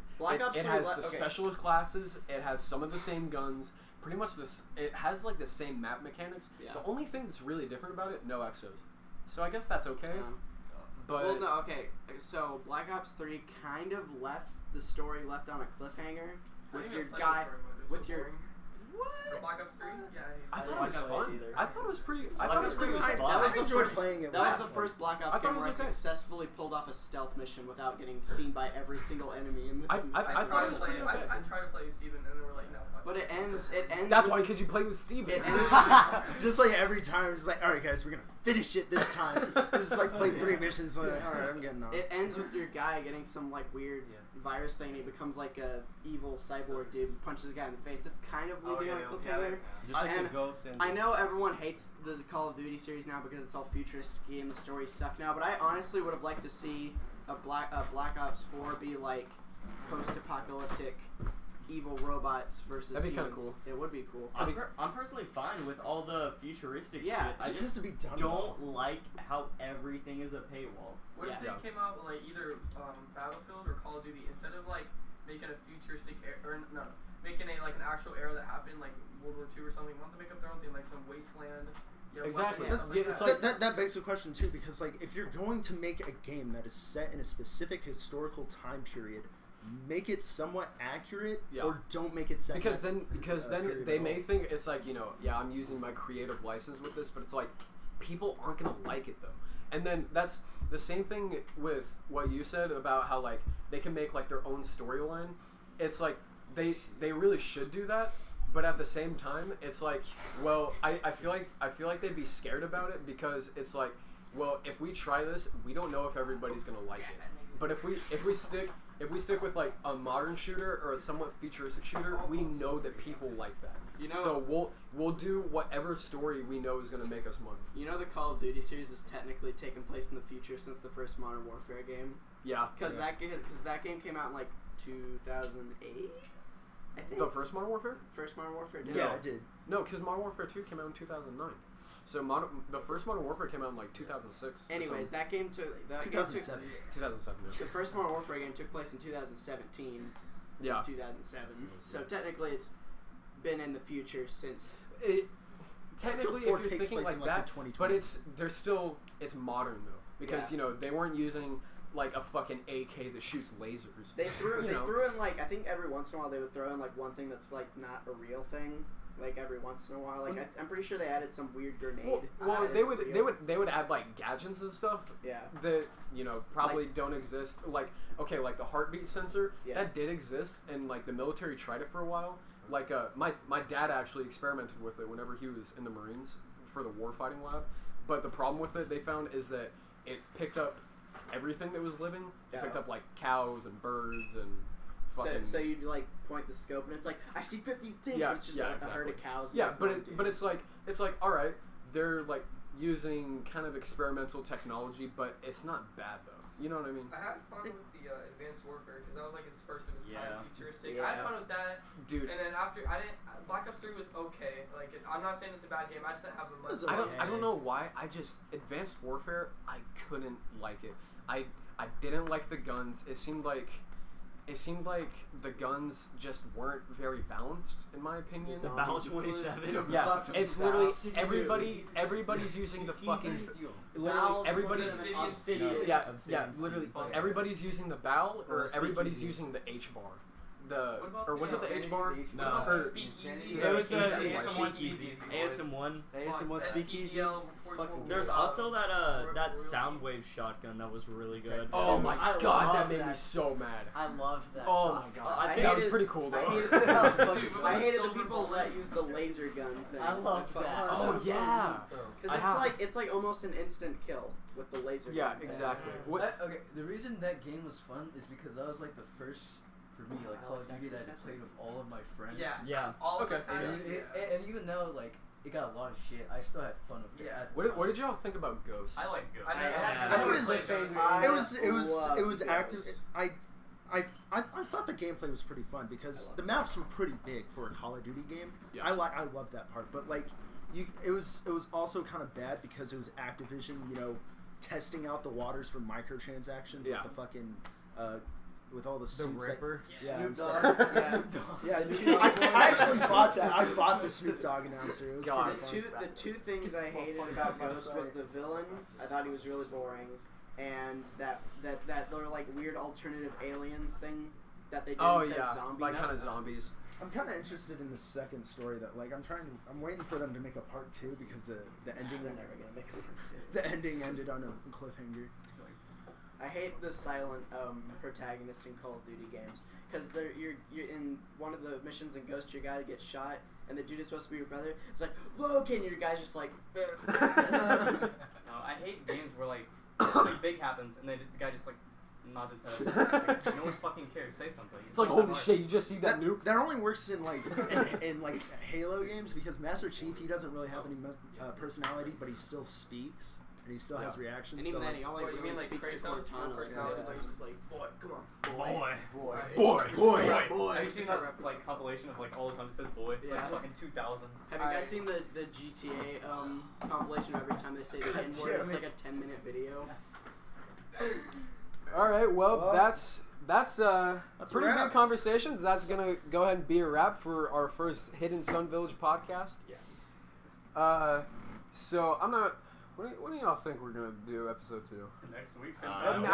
It has the specialist classes. It has some of the same guns. Pretty much it has the same map mechanics. Yeah. The only thing that's really different about it, no exos. So I guess that's okay. So Black Ops 3 kind of left the story left on a cliffhanger with your guy with your For Black Ops 3? Yeah. I thought it was fun. I thought it was pretty. I thought it was pretty fun. That was the first Black Ops game where I successfully pulled off a stealth mission without getting seen by every single enemy. I thought it was pretty okay. I tried to play with Steven and they were like, no. But it ends. That's why, because you play with Steven. Just every time, it's like, all right, guys, we're gonna finish it this time. Just play 3 missions. All right, I'm getting off. It ends with your guy getting some weird virus thing. And he becomes a evil cyborg dude, punches a guy in the face. That's kind of leaving on a cliffhanger. Just the ghost. I know everyone hates the Call of Duty series now because it's all futuristic and the stories suck now. But I honestly would have liked to see a Black Ops 4 be post-apocalyptic evil robots versus That'd be humans. Kind of cool. It would be cool. I'm personally fine with all the futuristic shit. I just has to be done. Don't like how everything is a paywall. What if they came out with either Battlefield or Call of Duty instead of making a futuristic making an actual era that happened World War II or something? Why don't they make up their own thing some wasteland? Exactly. That begs the question too, because if you're going to make a game that is set in a specific historical time period, make it somewhat accurate, or don't make it set. Because then they may think it's I'm using my creative license with this, but it's people aren't gonna like it though. And then that's the same thing with what you said about how they can make their own storyline. It's they really should do that, but at the same time, it's like, well, I feel like they'd be scared about it because it's like, well, if we try this, we don't know if everybody's gonna like it. But if we stick with like a modern shooter or a somewhat futuristic shooter, we know that people like that. You know, so we'll do whatever story we know is gonna make us money. You know, the Call of Duty series is technically taken place in the future since the first Modern Warfare game. Yeah. Because that game came out in like 2008. I think. The first Modern Warfare? First Modern Warfare did. Yeah, it did. No, because Modern Warfare 2 came out in 2009. So the first Modern Warfare came out in like 2006. Anyways, that game took 2007. 2007. Yeah. The first Modern Warfare game took place in 2017. Yeah. 2007. So technically, it's been in the future since. Technically, if you're thinking like that, but it's modern though because they weren't using like a fucking AK that shoots lasers. They threw in like I think every once in a while they would throw in like one thing that's like not a real thing. Like every once in a while, like I'm pretty sure they added some weird grenade. Well, they would add like gadgets and stuff. Yeah. That probably don't exist. Like like the heartbeat sensor that did exist, and like the military tried it for a while. Like my dad actually experimented with it whenever he was in the Marines for the warfighting lab. But the problem with it they found is that it picked up everything that was living. It picked up like cows and birds and. So you'd like point the scope and it's like I see 50 things. Yeah, but it's just like a herd of cows. Yeah, but it's like all right. They're like using kind of experimental technology, but it's not bad though. You know what I mean? I had fun with the Advanced Warfare because that was like its first of its kind futuristic. Yeah. I had fun with that, dude. And then after Black Ops 3 was okay. Like I'm not saying it's a bad game. I just didn't have the much. I don't know why. Advanced Warfare. I couldn't like it. I didn't like the guns. It seemed like the guns just weren't very balanced, in my opinion. The Battle 27. Yeah, it's literally everybody's using the fucking. Literally everybody's. Yeah, literally everybody's using the BAL or everybody's using the H bar. Or was it the H bar? No. It was the ASM1. ASM1 speakeasy. There's also that Soundwave shotgun that was really good. Oh my god, that made me so mad. I loved that. Oh my god, that was pretty cool though. I hated the people that used the laser gun thing. I loved that. Oh yeah, because it's like almost an instant kill with the laser gun. Yeah, exactly. Okay, the reason that game was fun is because that was like the first. For me, like Call of Duty that I played with all of my friends. Yeah. All of us. And even though like it got a lot of shit, I still had fun with it. Yeah. What did y'all think about Ghost? I like Ghost. It was active. I thought the gameplay was pretty fun because the maps were pretty big for a Call of Duty game. Yeah. I loved that part, but like it was also kind of bad because it was Activision, testing out the waters for microtransactions with the fucking. With all the suits Ripper, Snoop Dogg. I actually bought that. I bought the Snoop Dogg announcer. It was pretty fun. The two things I hated about Ghost was the villain. I thought he was really boring, and that little like weird alternative aliens thing that they did instead of zombies. Like kind of zombies. I'm kind of interested in the second story that like I'm waiting for them to make a part 2 because the ending. They're never gonna make a part 2. The ending ended on a cliffhanger. I hate the silent protagonist in Call of Duty games because you're in one of the missions in Ghost, your guy gets shot, and the dude is supposed to be your brother. It's like Logan, your guy's just like. No, I hate games where like something big happens and the guy just like nods his head. Like, no one fucking cares. Say something. It's like holy shit, you just see that nuke. That only works in like in like Halo games because Master Chief he doesn't really have any personality, but he still speaks. And he still has reactions. And even so then, he only really speaks to Cortana. Like, He's like, boy, come on. Boy. Have you seen that like compilation of like all the time it says boy? It's like fucking 2000. Have you guys seen the GTA compilation of every time they say the N word? It's like a 10-minute video. All right, well that's pretty good conversations. That's gonna go ahead and be a wrap for our first Hidden Sun Village podcast. Yeah. So I'm not. What do y'all think we're gonna do episode 2? Next week. I don't know.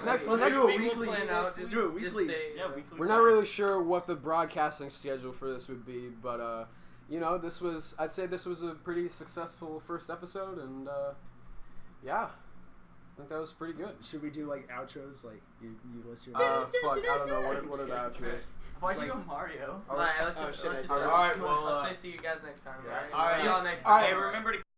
Let's do it weekly. Let's do it weekly. Weekly. We're not really sure what the broadcasting schedule for this would be, but I'd say this was a pretty successful first episode, and yeah, I think that was pretty good. Should we do like outros? Like you list your. Fuck, I don't know what are the outros. Why'd you go Mario? Alright, let's just say see you guys next time. Alright, Alright, remember to